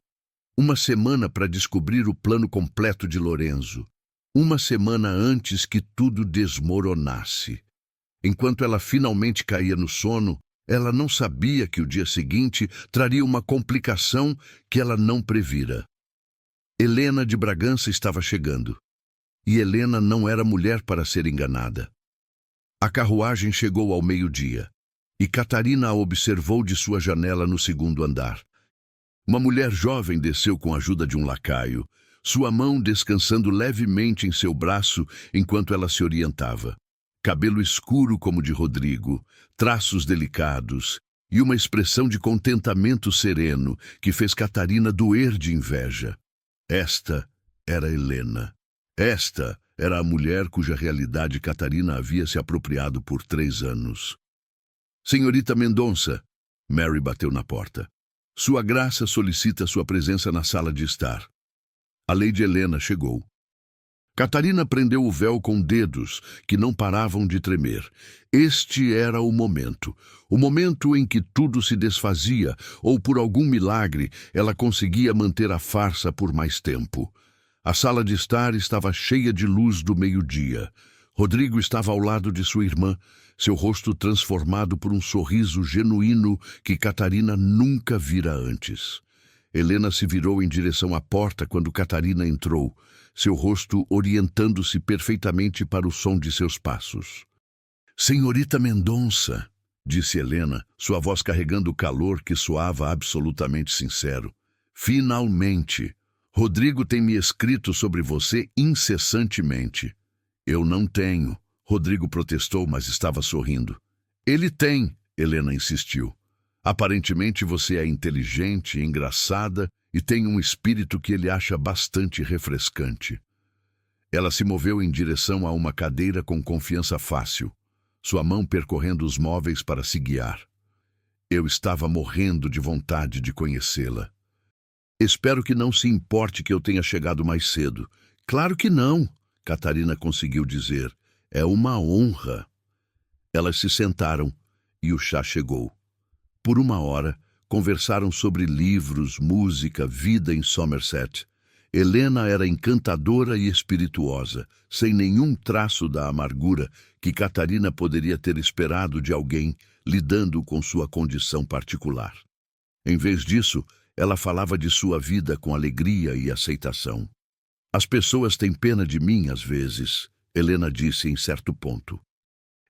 1 semana para descobrir o plano completo de Lorenzo. 1 semana antes que tudo desmoronasse. Enquanto ela finalmente caía no sono, ela não sabia que o dia seguinte traria uma complicação que ela não previra. Helena de Bragança estava chegando. E Helena não era mulher para ser enganada. A carruagem chegou ao meio-dia, e Catarina a observou de sua janela no 2º andar. Uma mulher jovem desceu com a ajuda de um lacaio, sua mão descansando levemente em seu braço enquanto ela se orientava. Cabelo escuro como de Rodrigo, traços delicados e uma expressão de contentamento sereno que fez Catarina doer de inveja. Esta era Helena. Esta era a mulher cuja realidade Catarina havia se apropriado por 3 anos. Senhorita Mendonça, Mary bateu na porta. Sua graça solicita sua presença na sala de estar. A Lady Helena chegou. Catarina prendeu o véu com dedos que não paravam de tremer. Este era o momento em que tudo se desfazia, ou por algum milagre ela conseguia manter a farsa por mais tempo. A sala de estar estava cheia de luz do meio-dia. Rodrigo estava ao lado de sua irmã, seu rosto transformado por um sorriso genuíno que Catarina nunca vira antes. Helena se virou em direção à porta quando Catarina entrou, seu rosto orientando-se perfeitamente para o som de seus passos. Senhorita Mendonça, disse Helena, sua voz carregando o calor que soava absolutamente sincero. Finalmente! Rodrigo tem me escrito sobre você incessantemente. Eu não tenho. Rodrigo protestou, mas estava sorrindo. Ele tem, Helena insistiu. Aparentemente você é inteligente, engraçada e tem um espírito que ele acha bastante refrescante. Ela se moveu em direção a uma cadeira com confiança fácil, sua mão percorrendo os móveis para se guiar. Eu estava morrendo de vontade de conhecê-la. Espero que não se importe que eu tenha chegado mais cedo. Claro que não, Catarina conseguiu dizer. É uma honra. Elas se sentaram e o chá chegou. Por 1 hora, conversaram sobre livros, música, vida em Somerset. Helena era encantadora e espirituosa, sem nenhum traço da amargura que Catarina poderia ter esperado de alguém lidando com sua condição particular. Em vez disso, Ela falava de sua vida com alegria e aceitação. As pessoas têm pena de mim às vezes, Helena disse em certo ponto.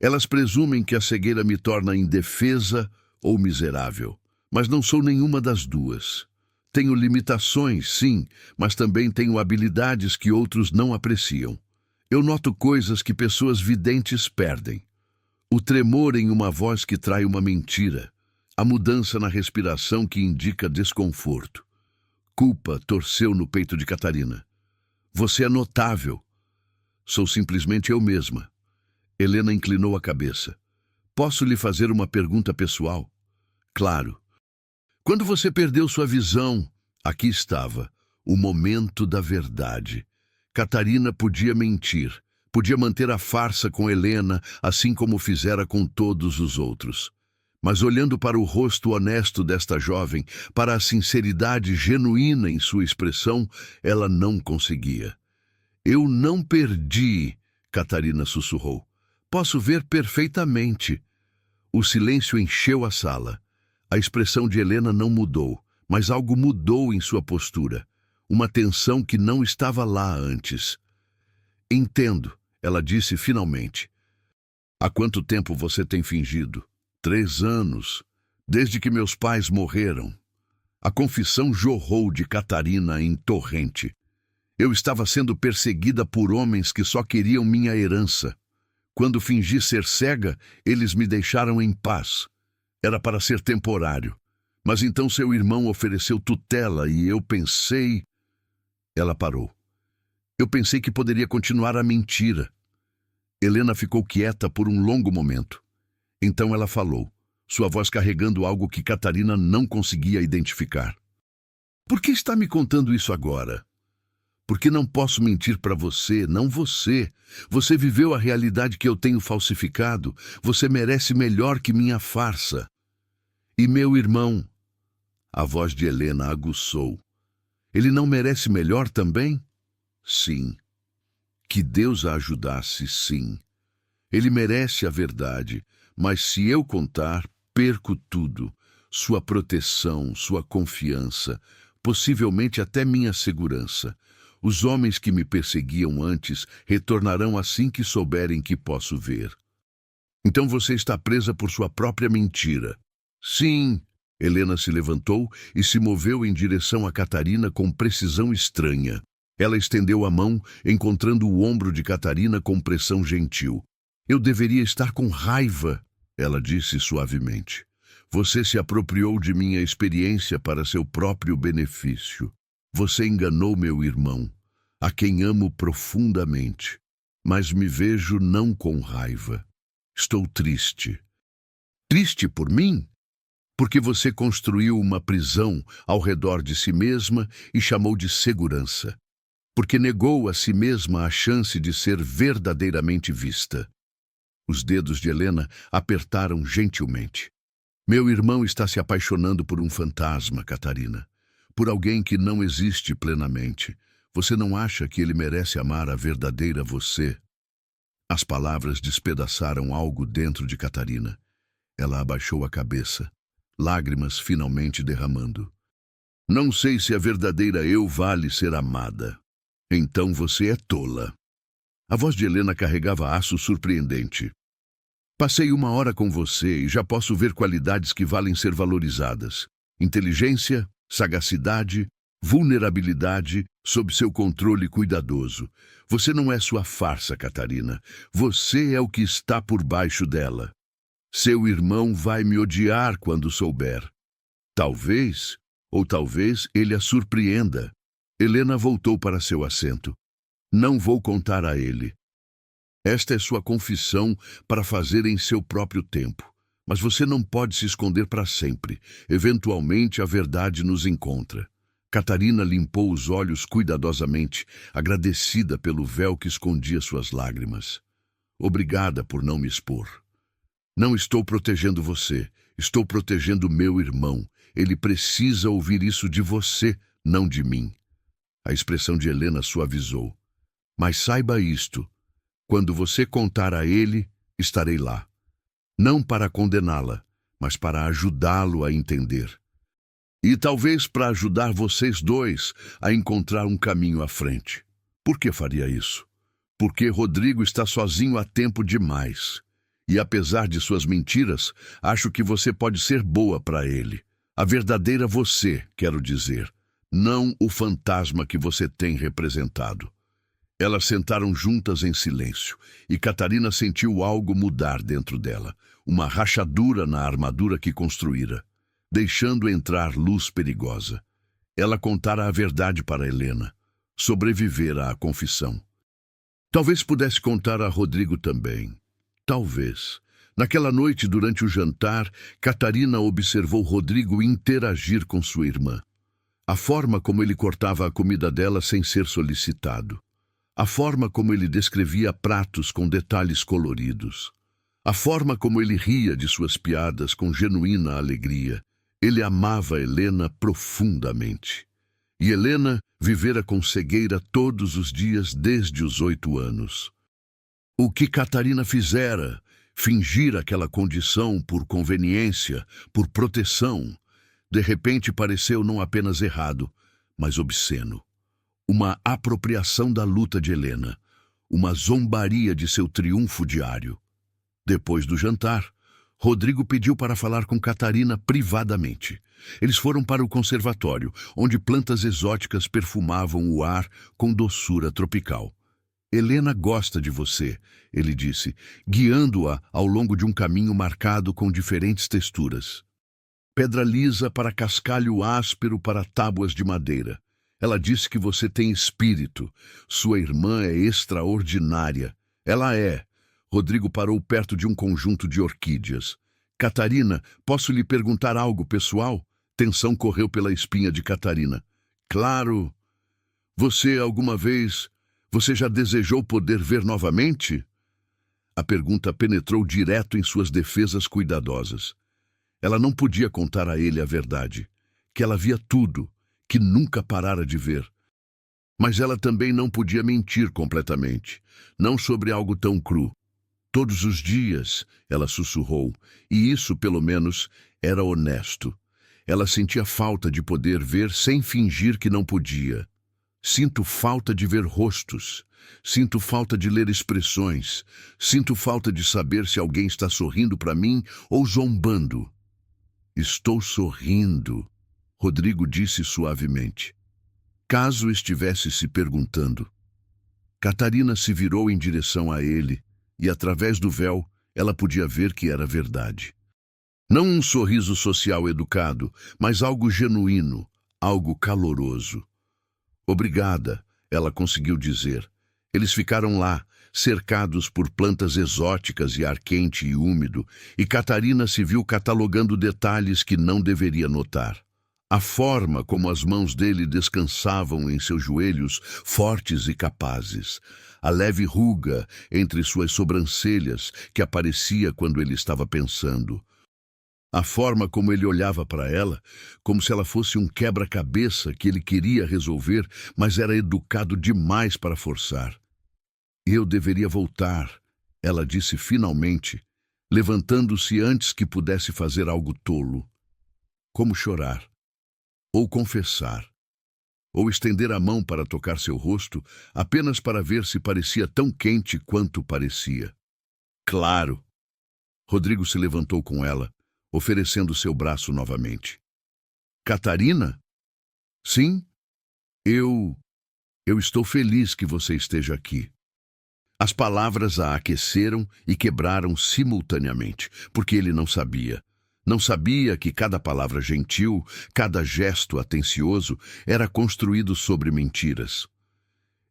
Elas presumem que a cegueira me torna indefesa ou miserável, mas não sou nenhuma das duas. Tenho limitações, sim, mas também tenho habilidades que outros não apreciam. Eu noto coisas que pessoas videntes perdem. O tremor em uma voz que trai uma mentira. A mudança na respiração que indica desconforto. Culpa torceu no peito de Catarina. Você é notável. Sou simplesmente eu mesma. Helena inclinou a cabeça. Posso lhe fazer uma pergunta pessoal? Claro. Quando você perdeu sua visão, aqui estava, o momento da verdade. Catarina podia mentir, podia manter a farsa com Helena, assim como fizera com todos os outros. Mas olhando para o rosto honesto desta jovem, para a sinceridade genuína em sua expressão, ela não conseguia. Eu não perdi, Catarina sussurrou. Posso ver perfeitamente. O silêncio encheu a sala. A expressão de Helena não mudou, mas algo mudou em sua postura. Uma tensão que não estava lá antes. Entendo, ela disse finalmente. Há quanto tempo você tem fingido? 3 anos, desde que meus pais morreram. A confissão jorrou de Catarina em torrente. Eu estava sendo perseguida por homens que só queriam minha herança. Quando fingi ser cega, eles me deixaram em paz. Era para ser temporário. Mas então seu irmão ofereceu tutela e eu pensei... Ela parou. Eu pensei que poderia continuar a mentira. Helena ficou quieta por um longo momento. Então ela falou, sua voz carregando algo que Catarina não conseguia identificar. Por que está me contando isso agora? Porque não posso mentir para você, não você. Você viveu a realidade que eu tenho falsificado. Você merece melhor que minha farsa. E meu irmão? A voz de Helena aguçou. Ele não merece melhor também? Sim. Que Deus a ajudasse, sim. Ele merece a verdade, mas se eu contar, perco tudo. Sua proteção, sua confiança, possivelmente até minha segurança. Os homens que me perseguiam antes retornarão assim que souberem que posso ver. Então você está presa por sua própria mentira. Sim. Helena se levantou e se moveu em direção a Catarina com precisão estranha. Ela estendeu a mão, encontrando o ombro de Catarina com pressão gentil. Eu deveria estar com raiva, ela disse suavemente. Você se apropriou de minha experiência para seu próprio benefício. Você enganou meu irmão, a quem amo profundamente. Mas me vejo não com raiva. Estou triste. Triste por mim? Porque você construiu uma prisão ao redor de si mesma e chamou de segurança. Porque negou a si mesma a chance de ser verdadeiramente vista. Os dedos de Helena apertaram gentilmente. Meu irmão está se apaixonando por um fantasma, Catarina. Por alguém que não existe plenamente. Você não acha que ele merece amar a verdadeira você? As palavras despedaçaram algo dentro de Catarina. Ela abaixou a cabeça. Lágrimas finalmente derramando. Não sei se a verdadeira eu vale ser amada. Então você é tola. A voz de Helena carregava aço surpreendente. Passei 1 hora com você e já posso ver qualidades que valem ser valorizadas. Inteligência, sagacidade, vulnerabilidade, sob seu controle cuidadoso. Você não é sua farsa, Catarina. Você é o que está por baixo dela. Seu irmão vai me odiar quando souber. Talvez, ou talvez ele a surpreenda. Helena voltou para seu assento. Não vou contar a ele. Esta é sua confissão para fazer em seu próprio tempo. Mas você não pode se esconder para sempre. Eventualmente a verdade nos encontra. Catarina limpou os olhos cuidadosamente, agradecida pelo véu que escondia suas lágrimas. Obrigada por não me expor. Não estou protegendo você, estou protegendo meu irmão. Ele precisa ouvir isso de você, não de mim. A expressão de Helena suavizou. Mas saiba isto, quando você contar a ele, estarei lá. Não para condená-la, mas para ajudá-lo a entender. E talvez para ajudar vocês dois a encontrar um caminho à frente. Por que faria isso? Porque Rodrigo está sozinho há tempo demais. E apesar de suas mentiras, acho que você pode ser boa para ele. A verdadeira você, quero dizer, não o fantasma que você tem representado. Elas sentaram juntas em silêncio, e Catarina sentiu algo mudar dentro dela, uma rachadura na armadura que construíra, deixando entrar luz perigosa. Ela contara a verdade para Helena, sobrevivera à confissão. Talvez pudesse contar a Rodrigo também. Talvez. Naquela noite, durante o jantar, Catarina observou Rodrigo interagir com sua irmã. A forma como ele cortava a comida dela sem ser solicitado. A forma como ele descrevia pratos com detalhes coloridos. A forma como ele ria de suas piadas com genuína alegria. Ele amava Helena profundamente. E Helena vivera com cegueira todos os dias desde os 8 anos. O que Catarina fizera, fingir aquela condição por conveniência, por proteção, de repente pareceu não apenas errado, mas obsceno. Uma apropriação da luta de Helena, uma zombaria de seu triunfo diário. Depois do jantar, Rodrigo pediu para falar com Catarina privadamente. Eles foram para o conservatório, onde plantas exóticas perfumavam o ar com doçura tropical. Helena gosta de você, ele disse, guiando-a ao longo de um caminho marcado com diferentes texturas. Pedra lisa para cascalho áspero para tábuas de madeira. Ela disse que você tem espírito. Sua irmã é extraordinária. Ela é. Rodrigo parou perto de um conjunto de orquídeas. Catarina, posso lhe perguntar algo pessoal? Tensão correu pela espinha de Catarina. Claro. Você já desejou poder ver novamente? A pergunta penetrou direto em suas defesas cuidadosas. Ela não podia contar a ele a verdade, que ela via tudo, que nunca parara de ver. Mas ela também não podia mentir completamente, não sobre algo tão cru. Todos os dias, ela sussurrou, e isso, pelo menos, era honesto. Ela sentia falta de poder ver sem fingir que não podia. Sinto falta de ver rostos. Sinto falta de ler expressões. Sinto falta de saber se alguém está sorrindo para mim ou zombando. Estou sorrindo, Rodrigo disse suavemente. Caso estivesse se perguntando. Catarina se virou em direção a ele e, através do véu, ela podia ver que era verdade. Não um sorriso social educado, mas algo genuíno, algo caloroso. Obrigada, ela conseguiu dizer. Eles ficaram lá, cercados por plantas exóticas e ar quente e úmido, e Catarina se viu catalogando detalhes que não deveria notar. A forma como as mãos dele descansavam em seus joelhos, fortes e capazes. A leve ruga entre suas sobrancelhas que aparecia quando ele estava pensando. A forma como ele olhava para ela, como se ela fosse um quebra-cabeça que ele queria resolver, mas era educado demais para forçar. Eu deveria voltar, ela disse finalmente, levantando-se antes que pudesse fazer algo tolo. Como chorar, ou confessar, ou estender a mão para tocar seu rosto, apenas para ver se parecia tão quente quanto parecia. Claro! Rodrigo se levantou com ela, oferecendo seu braço novamente. Catarina? Sim? Eu estou feliz que você esteja aqui. As palavras a aqueceram e quebraram simultaneamente, porque ele não sabia. Não sabia que cada palavra gentil, cada gesto atencioso, era construído sobre mentiras.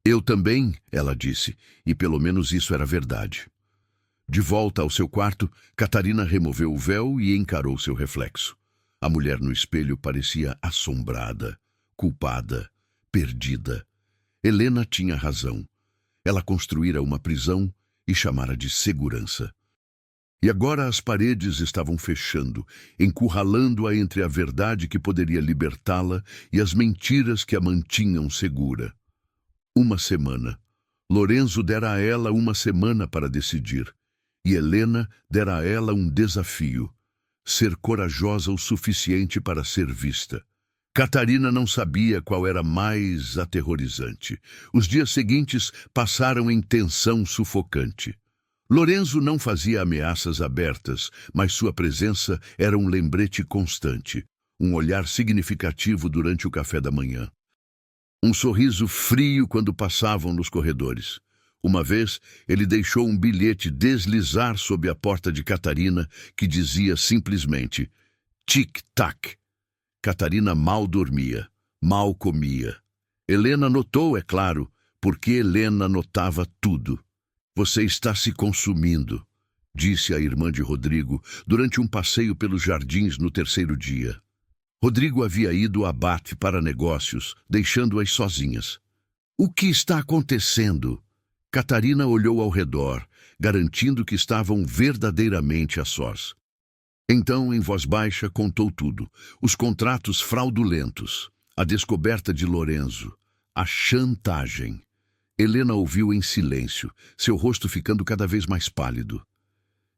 Eu também, ela disse, e pelo menos isso era verdade. De volta ao seu quarto, Catarina removeu o véu e encarou seu reflexo. A mulher no espelho parecia assombrada, culpada, perdida. Helena tinha razão. Ela construíra uma prisão e chamara de segurança. E agora as paredes estavam fechando, encurralando-a entre a verdade que poderia libertá-la e as mentiras que a mantinham segura. Uma semana. Lorenzo dera a ela uma semana para decidir. E Helena dera a ela um desafio: ser corajosa o suficiente para ser vista. Catarina não sabia qual era mais aterrorizante. Os dias seguintes passaram em tensão sufocante. Lorenzo não fazia ameaças abertas, mas sua presença era um lembrete constante, um olhar significativo durante o café da manhã. Um sorriso frio quando passavam nos corredores. Uma vez, ele deixou um bilhete deslizar sob a porta de Catarina, que dizia simplesmente tic-tac. Catarina mal dormia, mal comia. Helena notou, é claro, porque Helena notava tudo. Você está se consumindo, disse a irmã de Rodrigo durante um passeio pelos jardins no terceiro dia. Rodrigo havia ido a Bath para negócios, deixando-as sozinhas. O que está acontecendo? Catarina olhou ao redor, garantindo que estavam verdadeiramente a sós. Então, em voz baixa, contou tudo. Os contratos fraudulentos, a descoberta de Lorenzo, a chantagem. Helena ouviu em silêncio, seu rosto ficando cada vez mais pálido.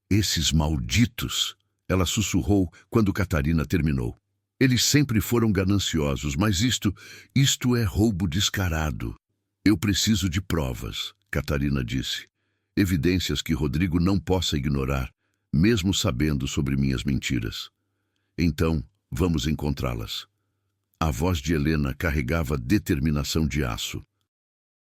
Esses malditos, ela sussurrou quando Catarina terminou. Eles sempre foram gananciosos, mas isto é roubo descarado. Eu preciso de provas, Catarina disse. Evidências que Rodrigo não possa ignorar, mesmo sabendo sobre minhas mentiras. Então, vamos encontrá-las. A voz de Helena carregava determinação de aço.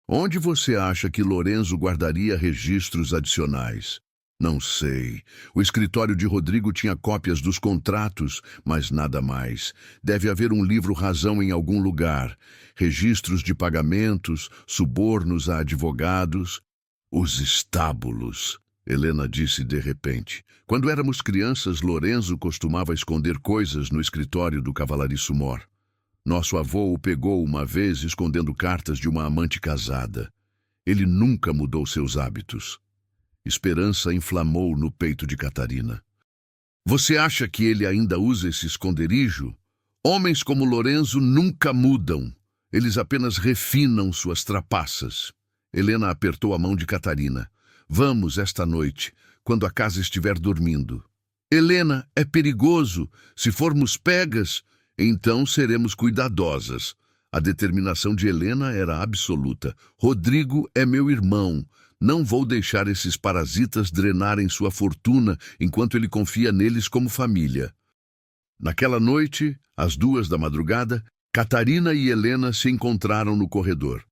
Onde você acha que Lorenzo guardaria registros adicionais? Não sei. O escritório de Rodrigo tinha cópias dos contratos, mas nada mais. Deve haver um livro-razão em algum lugar. Registros de pagamentos, subornos a advogados. Os estábulos, Helena disse de repente. Quando éramos crianças, Lorenzo costumava esconder coisas no escritório do Cavalariço Mor. Nosso avô o pegou uma vez escondendo cartas de uma amante casada. Ele nunca mudou seus hábitos. Esperança inflamou no peito de Catarina. Você acha que ele ainda usa esse esconderijo? Homens como Lorenzo nunca mudam. Eles apenas refinam suas trapaças. Helena apertou a mão de Catarina. Vamos esta noite, quando a casa estiver dormindo. Helena, é perigoso. Se formos pegas, então seremos cuidadosas. A determinação de Helena era absoluta. Rodrigo é meu irmão. Não vou deixar esses parasitas drenarem sua fortuna enquanto ele confia neles como família. Naquela noite, às 2 da madrugada, Catarina e Helena se encontraram no corredor.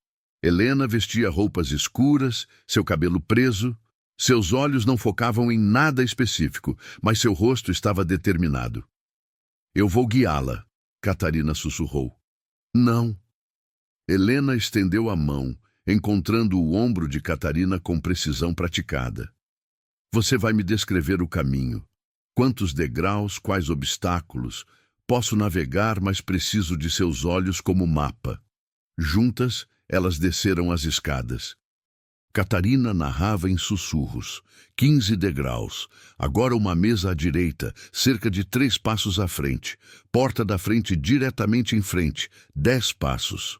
Helena vestia roupas escuras, seu cabelo preso. Seus olhos não focavam em nada específico, mas seu rosto estava determinado. Eu vou guiá-la, Catarina sussurrou. Não. Helena estendeu a mão, encontrando o ombro de Catarina com precisão praticada. Você vai me descrever o caminho. Quantos degraus, quais obstáculos. Posso navegar, mas preciso de seus olhos como mapa. Juntas, elas desceram as escadas. Catarina narrava em sussurros. 15 degraus. Agora uma mesa à direita, cerca de 3 passos à frente. Porta da frente diretamente em frente. 10 passos.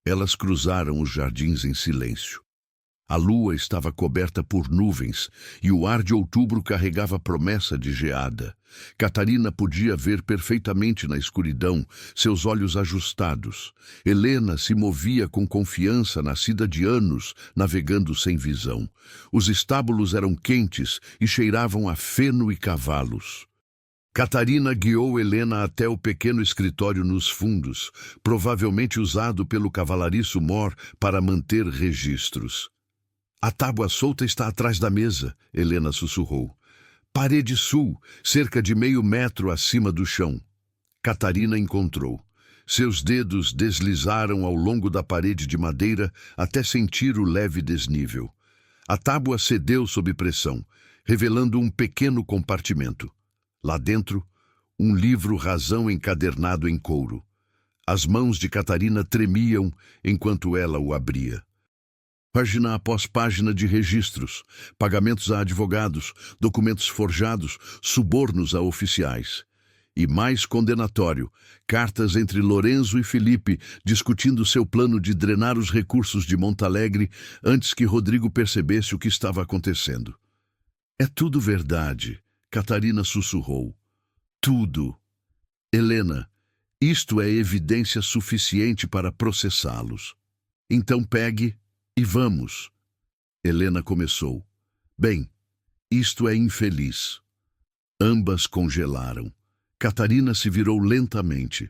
Elas cruzaram os jardins em silêncio. A lua estava coberta por nuvens e o ar de outubro carregava promessa de geada. Catarina podia ver perfeitamente na escuridão, seus olhos ajustados. Helena se movia com confiança nascida de anos, navegando sem visão. Os estábulos eram quentes e cheiravam a feno e cavalos. Catarina guiou Helena até o pequeno escritório nos fundos, provavelmente usado pelo Cavalariço Mor para manter registros. A tábua solta está atrás da mesa, Helena sussurrou. Parede sul, cerca de meio metro acima do chão. Catarina encontrou. Seus dedos deslizaram ao longo da parede de madeira até sentir o leve desnível. A tábua cedeu sob pressão, revelando um pequeno compartimento. Lá dentro, um livro-razão encadernado em couro. As mãos de Catarina tremiam enquanto ela o abria. Página após página de registros, pagamentos a advogados, documentos forjados, subornos a oficiais. E mais condenatório, cartas entre Lorenzo e Felipe discutindo seu plano de drenar os recursos de Montalegre antes que Rodrigo percebesse o que estava acontecendo. É tudo verdade, Catarina sussurrou. Tudo. Helena, Isto é evidência suficiente para processá-los. Então pegue e vamos. Helena começou. Bem, isto é infeliz. Ambas congelaram. Catarina se virou lentamente.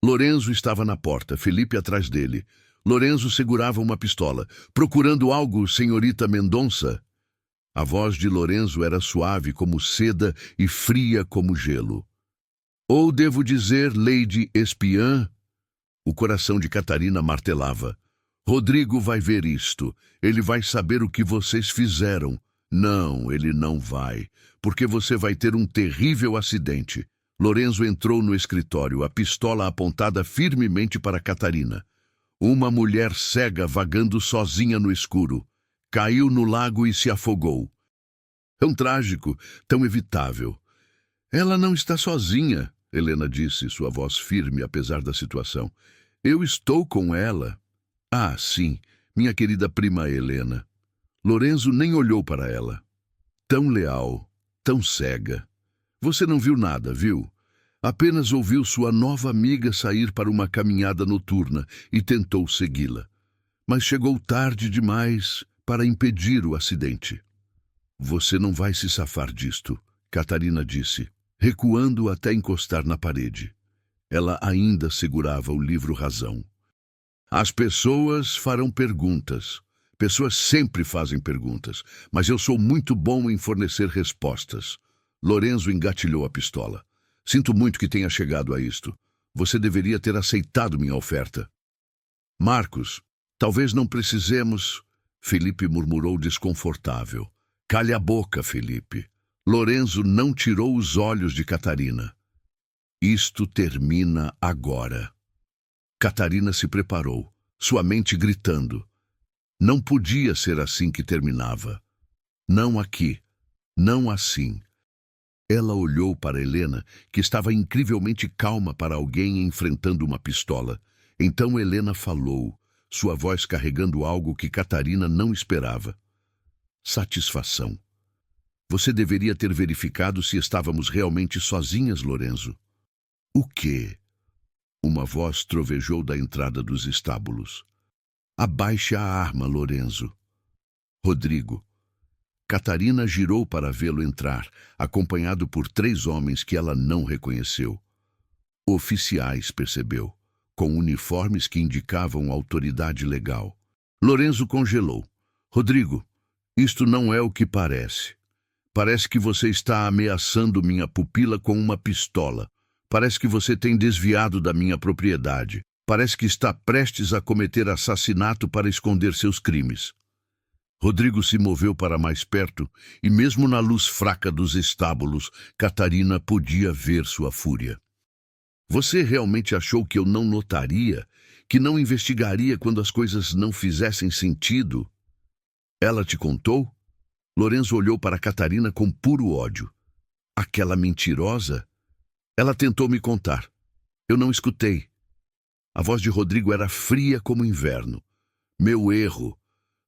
Lorenzo estava na porta, Felipe atrás dele. Lorenzo segurava uma pistola. Procurando algo, senhorita Mendonça? A voz de Lorenzo era suave como seda e fria como gelo. Ou devo dizer, Lady Espiã? O coração de Catarina martelava. Rodrigo vai ver isto. Ele vai saber o que vocês fizeram. Não, ele não vai, porque você vai ter um terrível acidente. Lorenzo entrou no escritório, a pistola apontada firmemente para Catarina. Uma mulher cega vagando sozinha no escuro. Caiu no lago e se afogou. Tão trágico, tão evitável. Ela não está sozinha, Helena disse, sua voz firme apesar da situação. Eu estou com ela. Ah, sim, minha querida prima Helena. Lorenzo nem olhou para ela. Tão leal, tão cega. Você não viu nada, viu? Apenas ouviu sua nova amiga sair para uma caminhada noturna e tentou segui-la. Mas chegou tarde demais para impedir o acidente. Você não vai se safar disto, Catarina disse, recuando até encostar na parede. Ela ainda segurava o livro Razão. As pessoas farão perguntas. Pessoas sempre fazem perguntas, mas eu sou muito bom em fornecer respostas. Lorenzo engatilhou a pistola. Sinto muito que tenha chegado a isto. Você deveria ter aceitado minha oferta. Marcos, talvez não precisemos... Felipe murmurou desconfortável. Cale a boca, Felipe. Lorenzo não tirou os olhos de Catarina. Isto termina agora. Catarina se preparou, sua mente gritando. Não podia ser assim que terminava. Não aqui, não assim. Ela olhou para Helena, que estava incrivelmente calma para alguém enfrentando uma pistola. Então Helena falou, sua voz carregando algo que Catarina não esperava. Satisfação. Você deveria ter verificado se estávamos realmente sozinhas, Lorenzo. O quê? Uma voz trovejou da entrada dos estábulos. Abaixe a arma, Lorenzo. Rodrigo. Catarina girou para vê-lo entrar, acompanhado por 3 homens que ela não reconheceu. Oficiais, percebeu, com uniformes que indicavam autoridade legal. Lorenzo congelou. Rodrigo, isto não é o que parece. Parece que você está ameaçando minha pupila com uma pistola. Parece que você tem desviado da minha propriedade. Parece que está prestes a cometer assassinato para esconder seus crimes. Rodrigo se moveu para mais perto e, mesmo na luz fraca dos estábulos, Catarina podia ver sua fúria. Você realmente achou que eu não notaria, que não investigaria quando as coisas não fizessem sentido? Ela te contou? Lorenzo olhou para Catarina com puro ódio. Aquela mentirosa? Ela tentou me contar. Eu não escutei. A voz de Rodrigo era fria como inverno. Meu erro.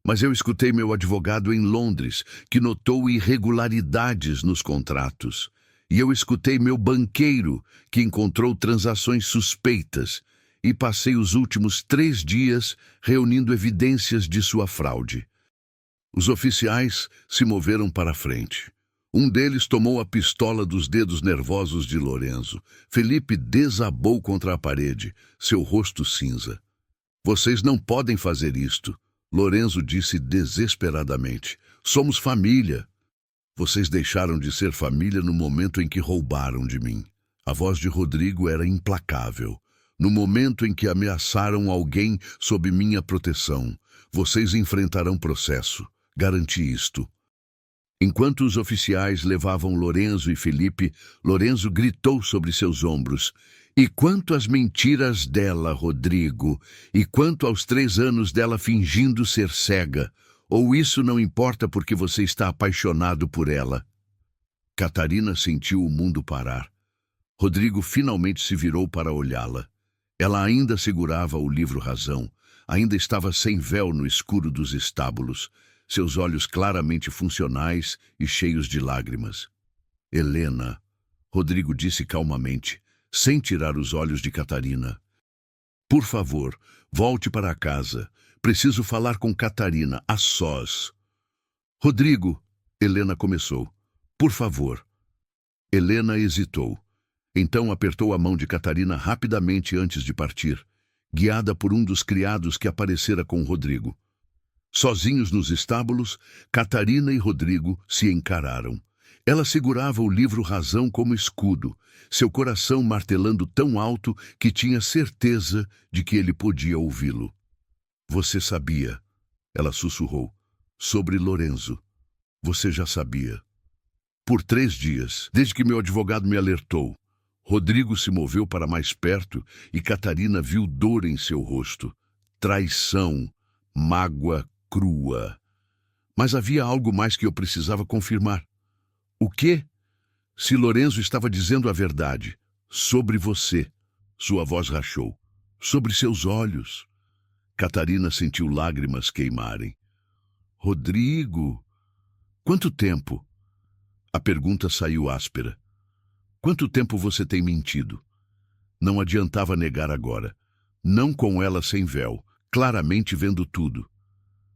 Mas eu escutei meu advogado em Londres, que notou irregularidades nos contratos. E eu escutei meu banqueiro, que encontrou transações suspeitas. E passei os últimos 3 dias reunindo evidências de sua fraude. Os oficiais se moveram para a frente. Um deles tomou a pistola dos dedos nervosos de Lorenzo. Felipe desabou contra a parede, seu rosto cinza. Vocês não podem fazer isto, Lorenzo disse desesperadamente. Somos família. Vocês deixaram de ser família no momento em que roubaram de mim. A voz de Rodrigo era implacável. No momento em que ameaçaram alguém sob minha proteção, vocês enfrentarão processo. Garanti isto. Enquanto os oficiais levavam Lorenzo e Felipe, Lorenzo gritou sobre seus ombros. E quanto às mentiras dela, Rodrigo? E quanto aos 3 anos dela fingindo ser cega? Ou isso não importa porque você está apaixonado por ela? Catarina sentiu o mundo parar. Rodrigo finalmente se virou para olhá-la. Ela ainda segurava o livro Razão. Ainda estava sem véu no escuro dos estábulos. Seus olhos claramente funcionais e cheios de lágrimas. Helena, Rodrigo disse calmamente, sem tirar os olhos de Catarina. Por favor, volte para casa. Preciso falar com Catarina, a sós. Rodrigo, Helena começou. Por favor. Helena hesitou. Então apertou a mão de Catarina rapidamente antes de partir, guiada por um dos criados que aparecera com Rodrigo. Sozinhos nos estábulos, Catarina e Rodrigo se encararam. Ela segurava o livro Razão como escudo, seu coração martelando tão alto que tinha certeza de que ele podia ouvi-lo. Você sabia, ela sussurrou, sobre Lorenzo. Você já sabia. Por 3 dias, desde que meu advogado me alertou, Rodrigo se moveu para mais perto e Catarina viu dor em seu rosto. Traição, mágoa crua. Mas havia algo mais que eu precisava confirmar. O quê? Se Lorenzo estava dizendo a verdade. Sobre você. Sua voz rachou. Sobre seus olhos. Catarina sentiu lágrimas queimarem. Rodrigo! Quanto tempo? A pergunta saiu áspera. Quanto tempo você tem mentido? Não adiantava negar agora. Não com ela sem véu, claramente vendo tudo.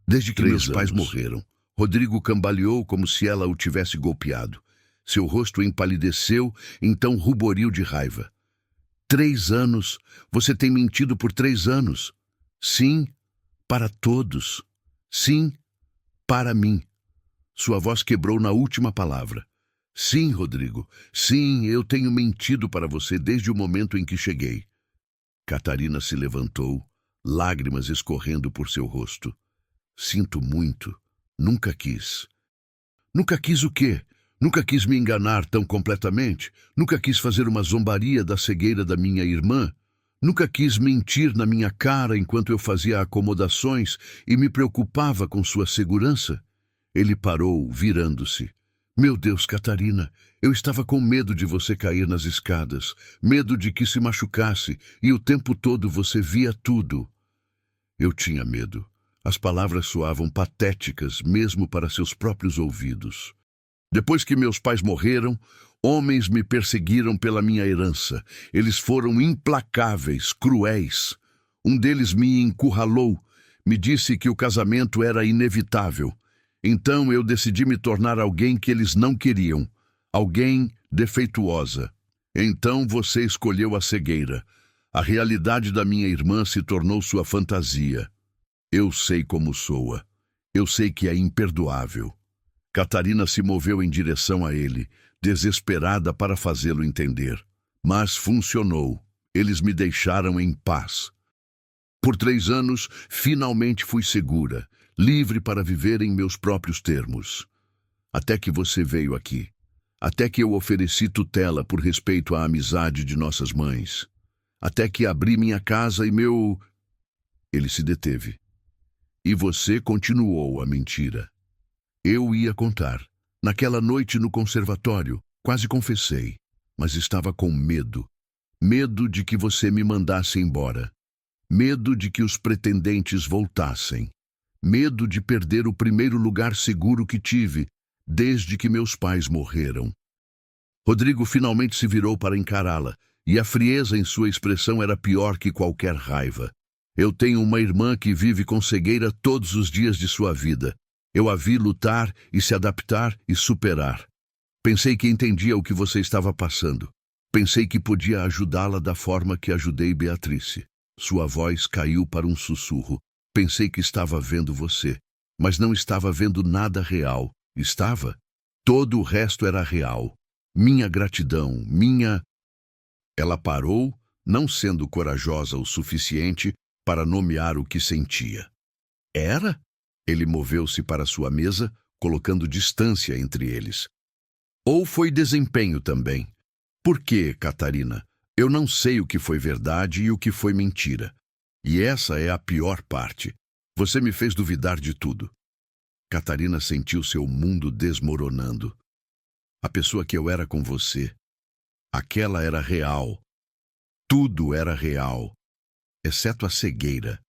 Desde que meus pais morreram, Rodrigo cambaleou como se ela o tivesse golpeado. Seu rosto empalideceu, então ruboriu de raiva. 3 anos? Você tem mentido por 3 anos? Sim, para todos. Sim, para mim. Sua voz quebrou na última palavra. Sim, Rodrigo. Sim, eu tenho mentido para você desde o momento em que cheguei. Catarina se levantou, lágrimas escorrendo por seu rosto. Sinto muito. Nunca quis. Nunca quis o quê? Nunca quis me enganar tão completamente. Nunca quis fazer uma zombaria da cegueira da minha irmã. Nunca quis mentir na minha cara enquanto eu fazia acomodações e me preocupava com sua segurança. Ele parou, virando-se. Meu Deus, Catarina, eu estava com medo de você cair nas escadas, medo de que se machucasse, e o tempo todo você via tudo. Eu tinha medo. As palavras soavam patéticas, mesmo para seus próprios ouvidos. Depois que meus pais morreram, homens me perseguiram pela minha herança. Eles foram implacáveis, cruéis. Um deles me encurralou, me disse que o casamento era inevitável. Então eu decidi me tornar alguém que eles não queriam, alguém defeituosa. Então você escolheu a cegueira. A realidade da minha irmã se tornou sua fantasia. Eu sei como soa. Eu sei que é imperdoável. Catarina se moveu em direção a ele, desesperada para fazê-lo entender. Mas funcionou. Eles me deixaram em paz. Por 3 anos, finalmente fui segura, livre para viver em meus próprios termos. Até que você veio aqui. Até que eu ofereci tutela por respeito à amizade de nossas mães. Até que abri minha casa e meu... Ele se deteve. E você continuou a mentira. Eu ia contar. Naquela noite no conservatório, quase confessei, mas estava com medo. Medo de que você me mandasse embora. Medo de que os pretendentes voltassem. Medo de perder o primeiro lugar seguro que tive, desde que meus pais morreram. Rodrigo finalmente se virou para encará-la, e a frieza em sua expressão era pior que qualquer raiva. Eu tenho uma irmã que vive com cegueira todos os dias de sua vida. Eu a vi lutar e se adaptar e superar. Pensei que entendia o que você estava passando. Pensei que podia ajudá-la da forma que ajudei Beatrice. Sua voz caiu para um sussurro. Pensei que estava vendo você, mas não estava vendo nada real. Estava? Todo o resto era real. Minha gratidão, minha... Ela parou, não sendo corajosa o suficiente para nomear o que sentia. Era? Ele moveu-se para sua mesa, colocando distância entre eles. Ou foi desempenho também? Por quê, Catarina? Eu não sei o que foi verdade e o que foi mentira. E essa é a pior parte. Você me fez duvidar de tudo. Catarina sentiu seu mundo desmoronando. A pessoa que eu era com você, aquela era real. Tudo era real, exceto a cegueira.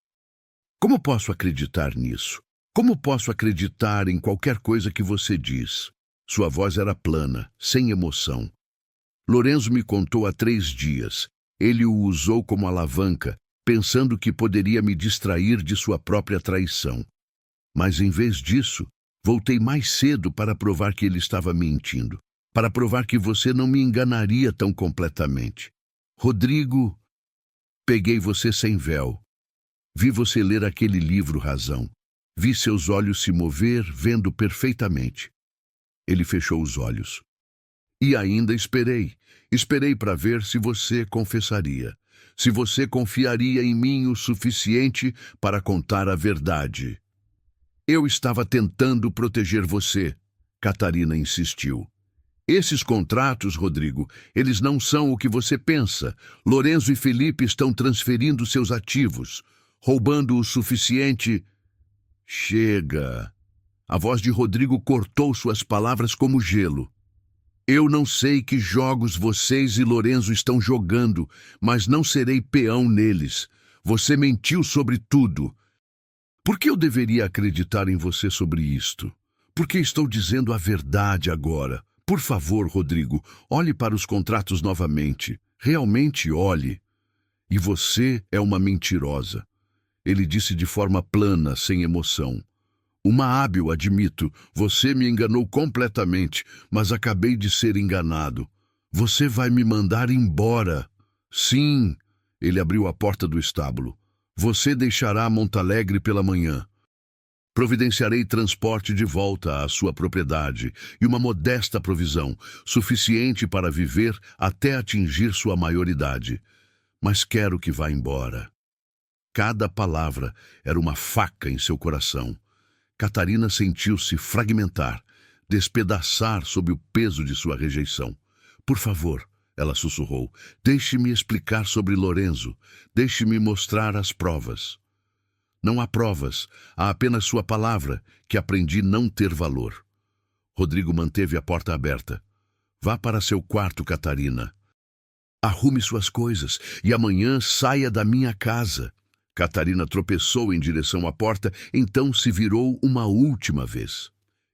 Como posso acreditar nisso? Como posso acreditar em qualquer coisa que você diz? Sua voz era plana, sem emoção. Lorenzo me contou há 3 dias. Ele o usou como alavanca, pensando que poderia me distrair de sua própria traição. Mas, em vez disso, voltei mais cedo para provar que ele estava mentindo, para provar que você não me enganaria tão completamente. Rodrigo, peguei você sem véu. Vi você ler aquele livro Razão. Vi seus olhos se mover, vendo perfeitamente. Ele fechou os olhos. E ainda esperei. Esperei para ver se você confessaria. Se você confiaria em mim o suficiente para contar a verdade. Eu estava tentando proteger você, Catarina insistiu. Esses contratos, Rodrigo, eles não são o que você pensa. Lorenzo e Felipe estão transferindo seus ativos, roubando o suficiente... Chega! A voz de Rodrigo cortou suas palavras como gelo. Eu não sei que jogos vocês e Lorenzo estão jogando, mas não serei peão neles. Você mentiu sobre tudo. Por que eu deveria acreditar em você sobre isto? Porque estou dizendo a verdade agora. Por favor, Rodrigo, olhe para os contratos novamente. Realmente olhe. E você é uma mentirosa. Ele disse de forma plana, sem emoção. Uma hábil, admito. Você me enganou completamente, mas acabei de ser enganado. Você vai me mandar embora. Sim, ele abriu a porta do estábulo. Você deixará Montalegre pela manhã. Providenciarei transporte de volta à sua propriedade e uma modesta provisão, suficiente para viver até atingir sua maioridade. Mas quero que vá embora. Cada palavra era uma faca em seu coração. Catarina sentiu-se fragmentar, despedaçar sob o peso de sua rejeição. Por favor, ela sussurrou, deixe-me explicar sobre Lorenzo. Deixe-me mostrar as provas. Não há provas, há apenas sua palavra, que aprendi não ter valor. Rodrigo manteve a porta aberta. Vá para seu quarto, Catarina. Arrume suas coisas e amanhã saia da minha casa. Catarina tropeçou em direção à porta, então se virou uma última vez.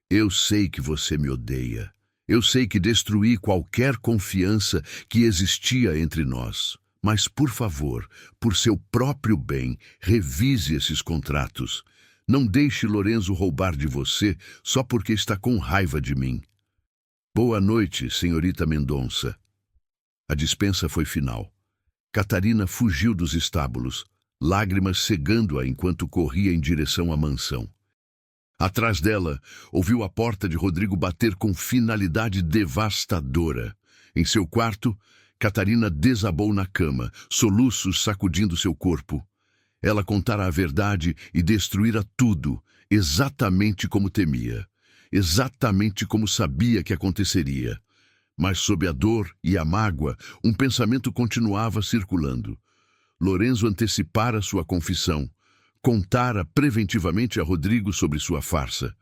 Eu sei que você me odeia. Eu sei que destruí qualquer confiança que existia entre nós. Mas, por favor, por seu próprio bem, revise esses contratos. Não deixe Lorenzo roubar de você só porque está com raiva de mim. Boa noite, senhorita Mendonça. A dispensa foi final. Catarina fugiu dos estábulos, lágrimas cegando-a enquanto corria em direção à mansão. Atrás dela, ouviu a porta de Rodrigo bater com finalidade devastadora. Em seu quarto, Catarina desabou na cama, soluços sacudindo seu corpo. Ela contara a verdade e destruíra tudo, exatamente como temia, exatamente como sabia que aconteceria. Mas sob a dor e a mágoa, um pensamento continuava circulando. Lorenzo antecipara sua confissão, contara preventivamente a Rodrigo sobre sua farsa,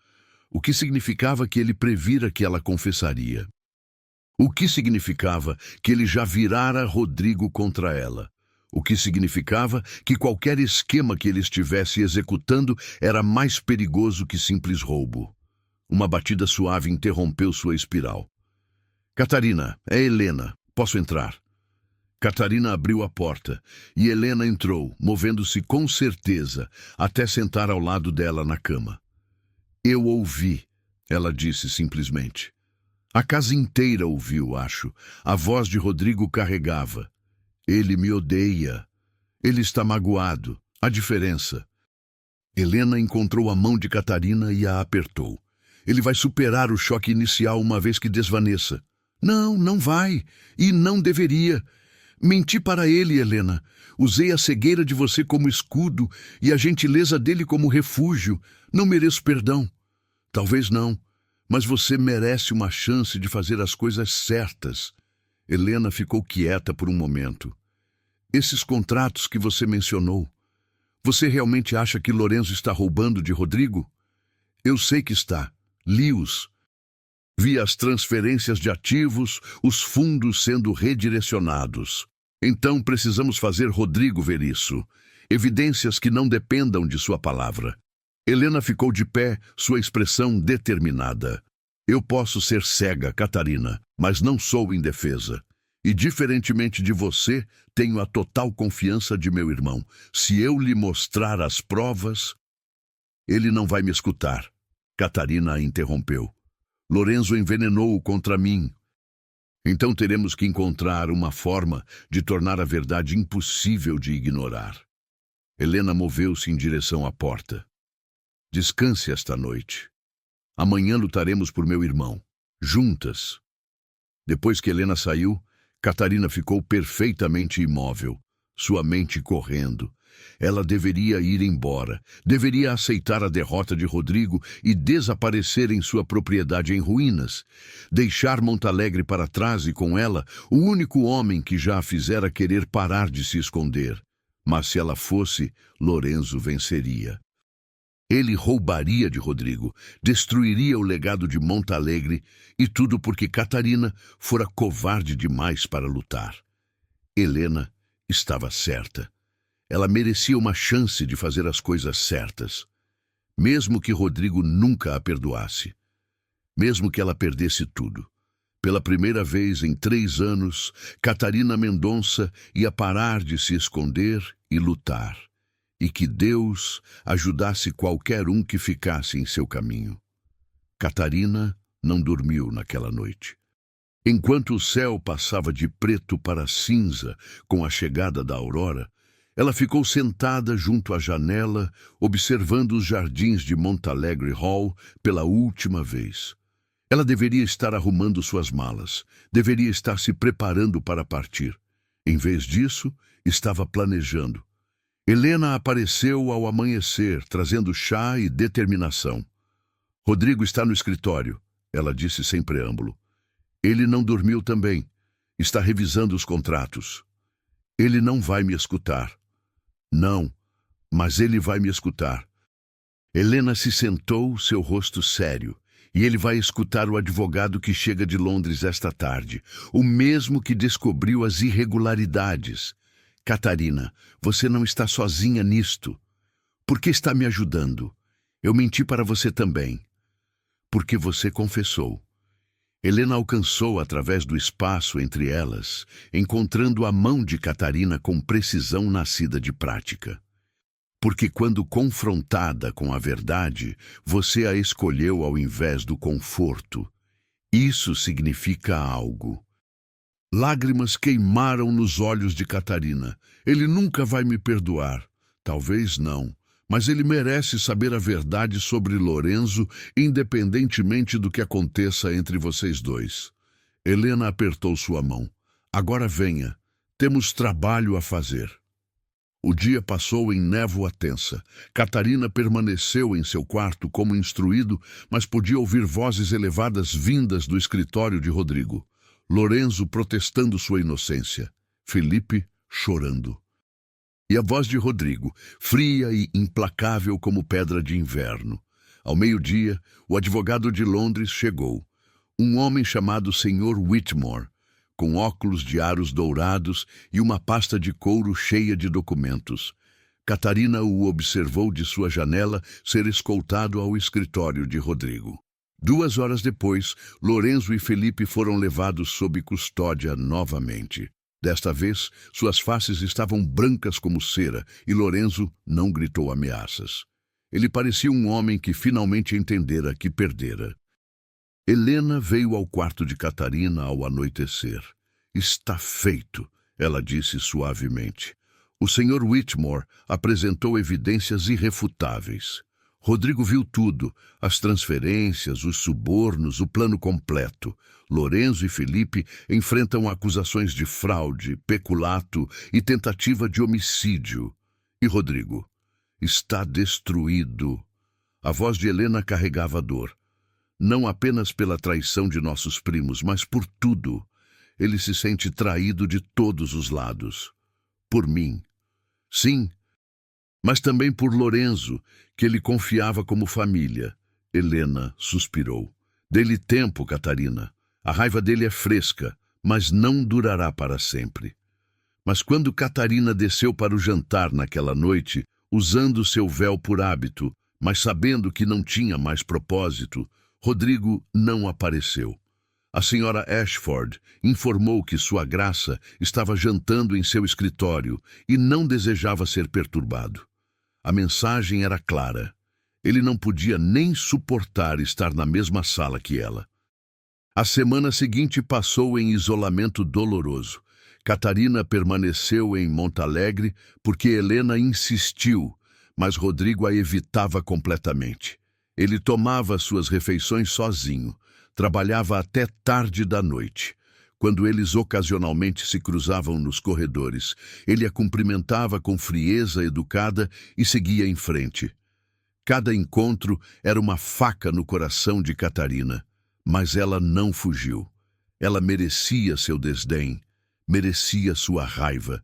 o que significava que ele previra que ela confessaria. O que significava que ele já virara Rodrigo contra ela. O que significava que qualquer esquema que ele estivesse executando era mais perigoso que simples roubo. Uma batida suave interrompeu sua espiral. Catarina, é Helena. Posso entrar? Catarina abriu a porta e Helena entrou, movendo-se com certeza, até sentar ao lado dela na cama. Eu ouvi, ela disse simplesmente. A casa inteira ouviu, acho. A voz de Rodrigo carregava. Ele me odeia. Ele está magoado. A diferença. Helena encontrou a mão de Catarina e a apertou. Ele vai superar o choque inicial uma vez que desvaneça. Não, não vai. E não deveria. Menti para ele, Helena. Usei a cegueira de você como escudo e a gentileza dele como refúgio. Não mereço perdão. Talvez não, mas você merece uma chance de fazer as coisas certas. Helena ficou quieta por um momento. Esses contratos que você mencionou, você realmente acha que Lorenzo está roubando de Rodrigo? Eu sei que está. Li-os. Vi as transferências de ativos, os fundos sendo redirecionados. Então precisamos fazer Rodrigo ver isso. Evidências que não dependam de sua palavra. Helena ficou de pé, sua expressão determinada. Eu posso ser cega, Catarina, mas não sou indefesa. E, diferentemente de você, tenho a total confiança de meu irmão. Se eu lhe mostrar as provas, ele não vai me escutar. Catarina a interrompeu. Lorenzo envenenou-o contra mim. Então teremos que encontrar uma forma de tornar a verdade impossível de ignorar. Helena moveu-se em direção à porta. Descanse esta noite. Amanhã lutaremos por meu irmão. Juntas. Depois que Helena saiu, Catarina ficou perfeitamente imóvel, sua mente correndo. Ela deveria ir embora, deveria aceitar a derrota de Rodrigo e desaparecer em sua propriedade em ruínas, deixar Montalegre para trás e com ela o único homem que já a fizera querer parar de se esconder. Mas se ela fosse, Lorenzo venceria. Ele roubaria de Rodrigo, destruiria o legado de Montalegre, e tudo porque Catarina fora covarde demais para lutar. Helena estava certa. Ela merecia uma chance de fazer as coisas certas. Mesmo que Rodrigo nunca a perdoasse. Mesmo que ela perdesse tudo. Pela primeira vez em 3 anos, Catarina Mendonça ia parar de se esconder e lutar. E que Deus ajudasse qualquer um que ficasse em seu caminho. Catarina não dormiu naquela noite. Enquanto o céu passava de preto para cinza com a chegada da aurora, ela ficou sentada junto à janela, observando os jardins de Montalegre Hall pela última vez. Ela deveria estar arrumando suas malas, deveria estar se preparando para partir. Em vez disso, estava planejando. Helena apareceu ao amanhecer, trazendo chá e determinação. Rodrigo está no escritório, ela disse sem preâmbulo. Ele não dormiu também. Está revisando os contratos. Ele não vai me escutar. Não, mas ele vai me escutar. Helena se sentou, seu rosto sério. E ele vai escutar o advogado que chega de Londres esta tarde, o mesmo que descobriu as irregularidades. Catarina, você não está sozinha nisto. Por que está me ajudando? Eu menti para você também. Porque você confessou. Helena alcançou através do espaço entre elas, encontrando a mão de Catarina com precisão nascida de prática. Porque quando confrontada com a verdade, você a escolheu ao invés do conforto. Isso significa algo. Lágrimas queimaram nos olhos de Catarina. Ele nunca vai me perdoar. Talvez não, mas ele merece saber a verdade sobre Lorenzo, independentemente do que aconteça entre vocês dois. Helena apertou sua mão. Agora venha. Temos trabalho a fazer. O dia passou em névoa tensa. Catarina permaneceu em seu quarto como instruído, mas podia ouvir vozes elevadas vindas do escritório de Rodrigo. Lorenzo protestando sua inocência. Felipe chorando. E a voz de Rodrigo, fria e implacável como pedra de inverno. Ao meio-dia, o advogado de Londres chegou. Um homem chamado Sr. Whitmore, com óculos de aros dourados e uma pasta de couro cheia de documentos. Catarina o observou de sua janela ser escoltado ao escritório de Rodrigo. 2 horas depois, Lorenzo e Felipe foram levados sob custódia novamente. Desta vez, suas faces estavam brancas como cera e Lorenzo não gritou ameaças. Ele parecia um homem que finalmente entendera que perdera. Helena veio ao quarto de Catarina ao anoitecer. Está feito, ela disse suavemente. O Sr. Whitmore apresentou evidências irrefutáveis. Rodrigo viu tudo, as transferências, os subornos, o plano completo. Lorenzo e Felipe enfrentam acusações de fraude, peculato e tentativa de homicídio. E Rodrigo está destruído. A voz de Helena carregava dor. Não apenas pela traição de nossos primos, mas por tudo. Ele se sente traído de todos os lados. Por mim. Sim, mas também por Lorenzo, que ele confiava como família. Helena suspirou. Dê-lhe tempo, Catarina. A raiva dele é fresca, mas não durará para sempre. Mas quando Catarina desceu para o jantar naquela noite, usando seu véu por hábito, mas sabendo que não tinha mais propósito, Rodrigo não apareceu. A senhora Ashford informou que sua graça estava jantando em seu escritório e não desejava ser perturbado. A mensagem era clara. Ele não podia nem suportar estar na mesma sala que ela. A semana seguinte passou em isolamento doloroso. Catarina permaneceu em Montalegre porque Helena insistiu, mas Rodrigo a evitava completamente. Ele tomava suas refeições sozinho, trabalhava até tarde da noite. Quando eles ocasionalmente se cruzavam nos corredores, ele a cumprimentava com frieza educada e seguia em frente. Cada encontro era uma faca no coração de Catarina, mas ela não fugiu. Ela merecia seu desdém, merecia sua raiva.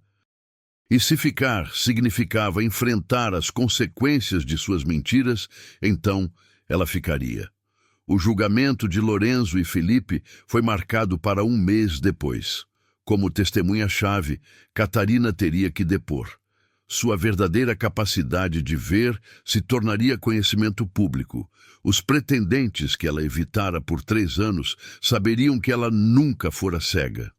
E se ficar significava enfrentar as consequências de suas mentiras, então ela ficaria. O julgamento de Lorenzo e Felipe foi marcado para um mês depois. Como testemunha-chave, Catarina teria que depor. Sua verdadeira capacidade de ver se tornaria conhecimento público. Os pretendentes que ela evitara por 3 anos saberiam que ela nunca fora cega.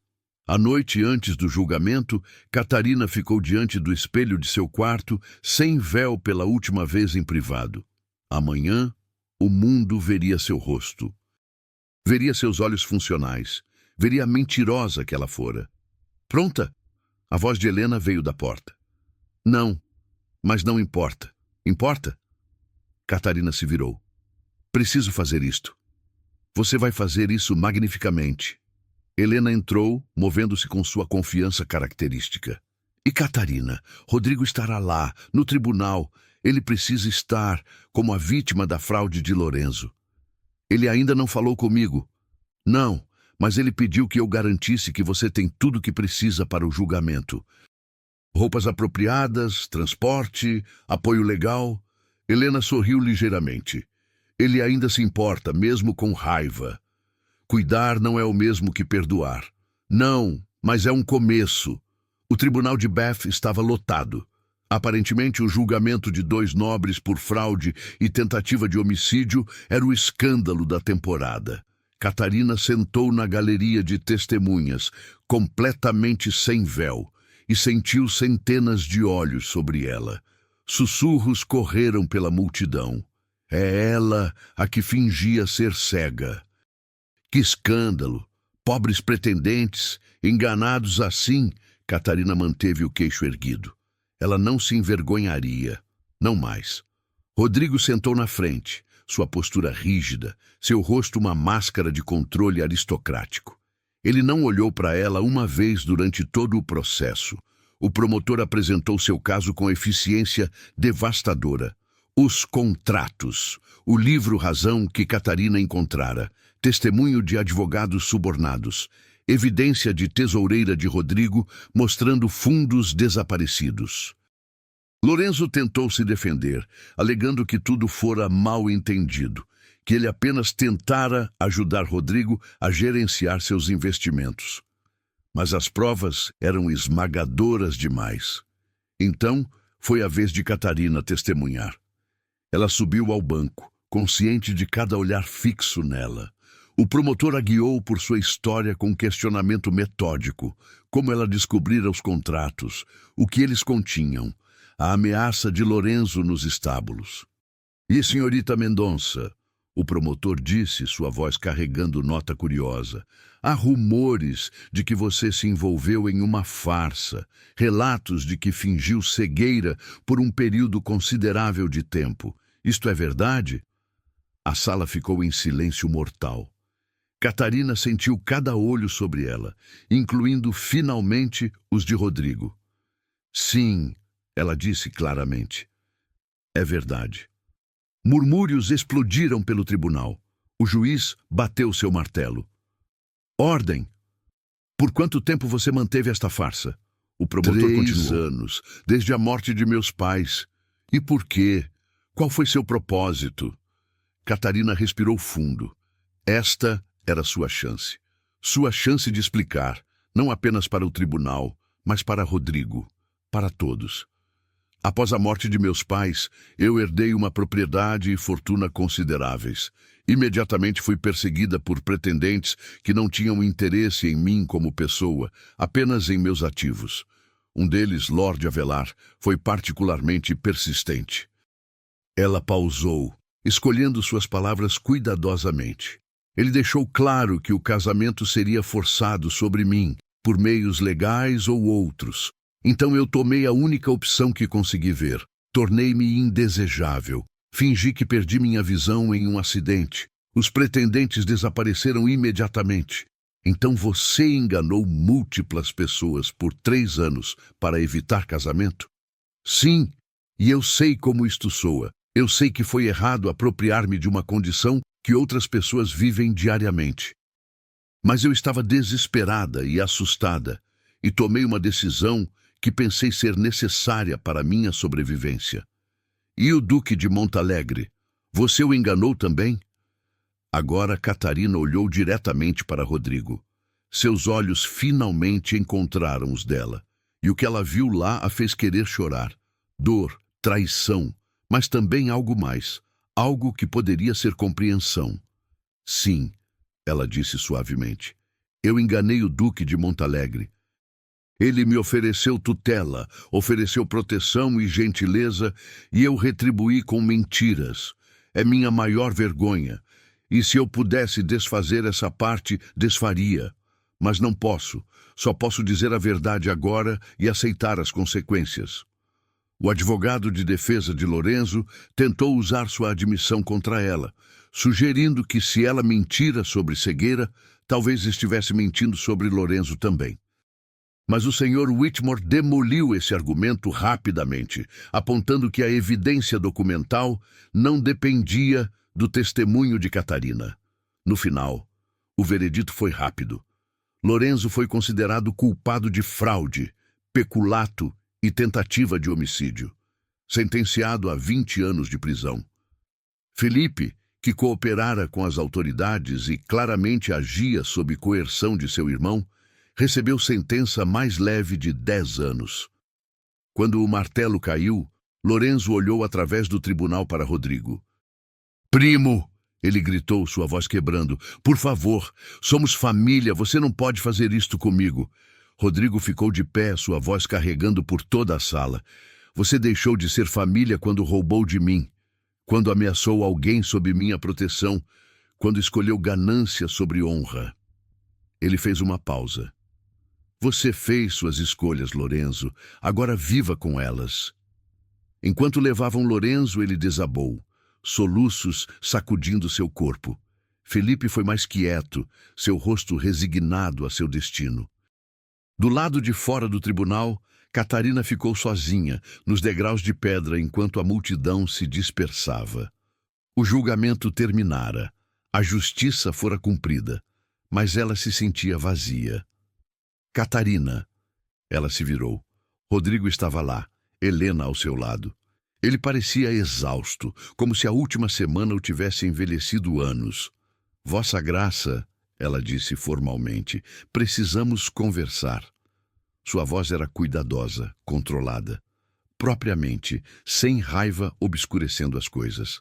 À noite antes do julgamento, Catarina ficou diante do espelho de seu quarto, sem véu pela última vez em privado. Amanhã, o mundo veria seu rosto. Veria seus olhos funcionais. Veria a mentirosa que ela fora. Pronta? A voz de Helena veio da porta. Não, mas não importa. Importa? Catarina se virou. Preciso fazer isto. Você vai fazer isso magnificamente. Helena entrou, movendo-se com sua confiança característica. E Catarina, Rodrigo estará lá, no tribunal. Ele precisa estar, como a vítima da fraude de Lorenzo. Ele ainda não falou comigo. Não, mas ele pediu que eu garantisse que você tem tudo o que precisa para o julgamento. Roupas apropriadas, transporte, apoio legal. Helena sorriu ligeiramente. Ele ainda se importa, mesmo com raiva. Cuidar não é o mesmo que perdoar. Não, mas é um começo. O tribunal de Bath estava lotado. Aparentemente, o julgamento de 2 nobres por fraude e tentativa de homicídio era o escândalo da temporada. Catarina sentou na galeria de testemunhas, completamente sem véu, e sentiu centenas de olhos sobre ela. Sussurros correram pela multidão. É ela a que fingia ser cega. Que escândalo! Pobres pretendentes, enganados assim. Catarina manteve o queixo erguido. Ela não se envergonharia. Não mais. Rodrigo sentou na frente, sua postura rígida, seu rosto uma máscara de controle aristocrático. Ele não olhou para ela uma vez durante todo o processo. O promotor apresentou seu caso com eficiência devastadora. Os contratos, o livro-razão que Catarina encontrara, testemunho de advogados subornados, evidência de tesoureira de Rodrigo mostrando fundos desaparecidos. Lorenzo tentou se defender, alegando que tudo fora mal entendido, que ele apenas tentara ajudar Rodrigo a gerenciar seus investimentos. Mas as provas eram esmagadoras demais. Então, foi a vez de Catarina testemunhar. Ela subiu ao banco, consciente de cada olhar fixo nela. O promotor a guiou por sua história com questionamento metódico, como ela descobrira os contratos, o que eles continham, a ameaça de Lorenzo nos estábulos. E senhorita Mendonça, o promotor disse, sua voz carregando nota curiosa, há rumores de que você se envolveu em uma farsa, relatos de que fingiu cegueira por um período considerável de tempo. Isto é verdade? A sala ficou em silêncio mortal. Catarina sentiu cada olho sobre ela, incluindo finalmente os de Rodrigo. Sim, ela disse claramente. É verdade. Murmúrios explodiram pelo tribunal. O juiz bateu seu martelo. Ordem! Por quanto tempo você manteve esta farsa? O promotor continuou. 3 anos, desde a morte de meus pais. E por quê? Qual foi seu propósito? Catarina respirou fundo. Esta era sua chance. Sua chance de explicar, não apenas para o tribunal, mas para Rodrigo, para todos. Após a morte de meus pais, eu herdei uma propriedade e fortuna consideráveis. Imediatamente fui perseguida por pretendentes que não tinham interesse em mim como pessoa, apenas em meus ativos. Um deles, Lord Avelar, foi particularmente persistente. Ela pausou, escolhendo suas palavras cuidadosamente. Ele deixou claro que o casamento seria forçado sobre mim, por meios legais ou outros. Então eu tomei a única opção que consegui ver. Tornei-me indesejável. Fingi que perdi minha visão em um acidente. Os pretendentes desapareceram imediatamente. Então você enganou múltiplas pessoas por 3 anos para evitar casamento? Sim, e eu sei como isto soa. Eu sei que foi errado apropriar-me de uma condição que outras pessoas vivem diariamente. Mas eu estava desesperada e assustada, e tomei uma decisão que pensei ser necessária para minha sobrevivência. E o Duque de Montalegre? Você o enganou também? Agora Catarina olhou diretamente para Rodrigo. Seus olhos finalmente encontraram os dela, e o que ela viu lá a fez querer chorar. Dor, traição, mas também algo mais, algo que poderia ser compreensão. Sim, ela disse suavemente. Eu enganei o Duque de Montalegre. Ele me ofereceu tutela, ofereceu proteção e gentileza, e eu retribuí com mentiras. É minha maior vergonha. E se eu pudesse desfazer essa parte, desfaria. Mas não posso. Só posso dizer a verdade agora e aceitar as consequências. O advogado de defesa de Lorenzo tentou usar sua admissão contra ela, sugerindo que se ela mentira sobre cegueira, talvez estivesse mentindo sobre Lorenzo também. Mas o Sr. Whitmore demoliu esse argumento rapidamente, apontando que a evidência documental não dependia do testemunho de Catarina. No final, o veredito foi rápido. Lorenzo foi considerado culpado de fraude, peculato e tentativa de homicídio, sentenciado a 20 anos de prisão. Felipe, que cooperara com as autoridades e claramente agia sob coerção de seu irmão, recebeu sentença mais leve de 10 anos. Quando o martelo caiu, Lorenzo olhou através do tribunal para Rodrigo. "Primo!" ele gritou, sua voz quebrando. "Por favor, somos família, você não pode fazer isto comigo." Rodrigo ficou de pé, sua voz carregando por toda a sala. "Você deixou de ser família quando roubou de mim, quando ameaçou alguém sob minha proteção, quando escolheu ganância sobre honra." Ele fez uma pausa. "Você fez suas escolhas, Lorenzo. Agora viva com elas." Enquanto levavam Lorenzo, ele desabou, soluços sacudindo seu corpo. Felipe foi mais quieto, seu rosto resignado a seu destino. Do lado de fora do tribunal, Catarina ficou sozinha, nos degraus de pedra, enquanto a multidão se dispersava. O julgamento terminara. A justiça fora cumprida, mas ela se sentia vazia. "Catarina." Ela se virou. Rodrigo estava lá, Helena ao seu lado. Ele parecia exausto, como se a última semana o tivesse envelhecido anos. "Vossa Graça," ela disse formalmente, "precisamos conversar." Sua voz era cuidadosa, controlada, propriamente, sem raiva obscurecendo as coisas.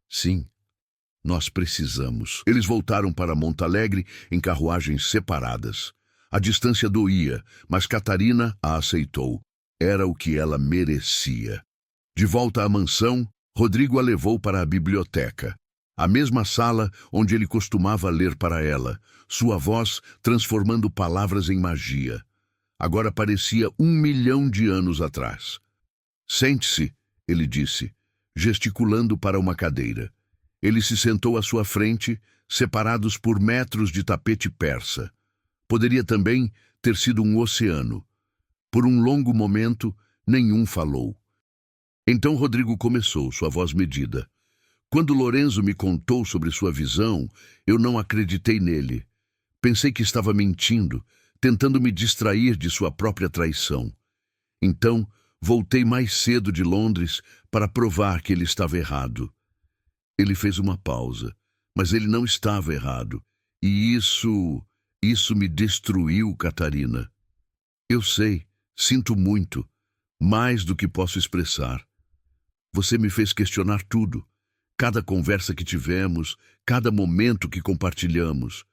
"Sim, nós precisamos." Eles voltaram para Montalegre em carruagens separadas. A distância doía, mas Catarina a aceitou. Era o que ela merecia. De volta à mansão, Rodrigo a levou para a biblioteca, a mesma sala onde ele costumava ler para ela, sua voz transformando palavras em magia. Agora parecia 1.000.000 de anos atrás. "Sente-se," ele disse, gesticulando para uma cadeira. Ele se sentou à sua frente, separados por metros de tapete persa. Poderia também ter sido um oceano. Por um longo momento, nenhum falou. Então Rodrigo começou, sua voz medida. "Quando Lorenzo me contou sobre sua visão, eu não acreditei nele. Pensei que estava mentindo, tentando me distrair de sua própria traição. Então, voltei mais cedo de Londres para provar que ele estava errado." Ele fez uma pausa, mas ele não estava errado. "E isso me destruiu, Catarina." "Eu sei, sinto muito, mais do que posso expressar. Você me fez questionar tudo, cada conversa que tivemos, cada momento que compartilhamos.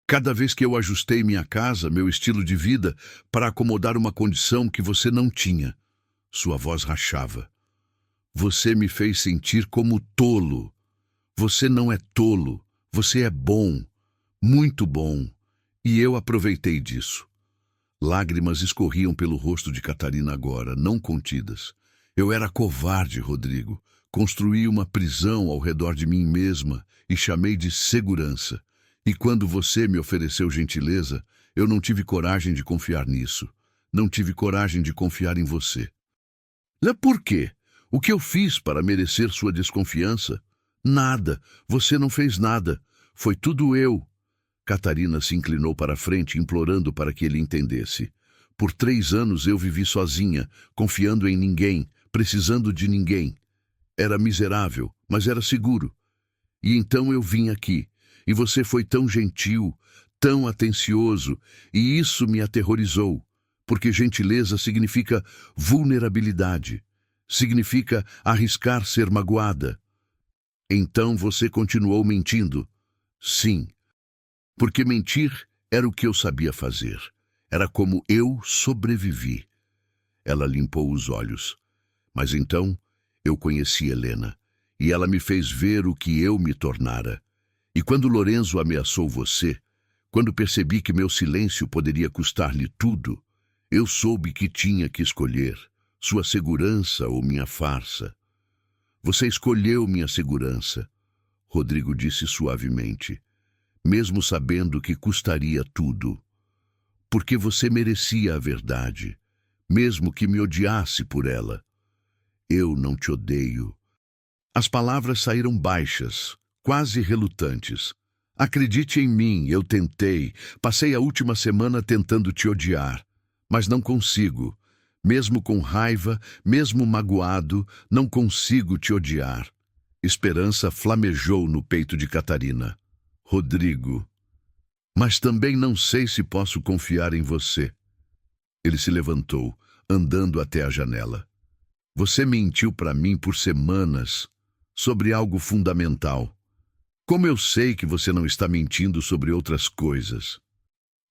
Cada vez que eu ajustei minha casa, meu estilo de vida, para acomodar uma condição que você não tinha. Sua voz rachava. Você me fez sentir como tolo. Você não é tolo, você é bom, muito bom. E eu aproveitei disso. Lágrimas escorriam pelo rosto de Catarina agora, não contidas. Eu era covarde, Rodrigo. Construí uma prisão ao redor de mim mesma e chamei de segurança. E quando você me ofereceu gentileza, eu não tive coragem de confiar nisso. Não tive coragem de confiar em você. Por quê? O que eu fiz para merecer sua desconfiança? Nada. Você não fez nada. Foi tudo eu. Catarina se inclinou para a frente, implorando para que ele entendesse. Por 3 anos eu vivi sozinha, confiando em ninguém, precisando de ninguém. Era miserável, mas era seguro. E então eu vim aqui, e você foi tão gentil, tão atencioso, e isso me aterrorizou, porque gentileza significa vulnerabilidade, significa arriscar ser magoada. Então você continuou mentindo. Sim, porque mentir era o que eu sabia fazer. Era como eu sobrevivi. Ela limpou os olhos. Mas então eu conheci Helena, e ela me fez ver o que eu me tornara. E quando Lorenzo ameaçou você, quando percebi que meu silêncio poderia custar-lhe tudo, eu soube que tinha que escolher sua segurança ou minha farsa. Você escolheu minha segurança, Rodrigo disse suavemente, mesmo sabendo que custaria tudo. Porque você merecia a verdade, mesmo que me odiasse por ela. Eu não te odeio. As palavras saíram baixas, quase relutantes. Acredite em mim, eu tentei. Passei a última semana tentando te odiar, mas não consigo. Mesmo com raiva, mesmo magoado, não consigo te odiar. Esperança flamejou no peito de Catarina. Rodrigo, mas também não sei se posso confiar em você. Ele se levantou, andando até a janela. Você mentiu para mim por semanas sobre algo fundamental. Como eu sei que você não está mentindo sobre outras coisas?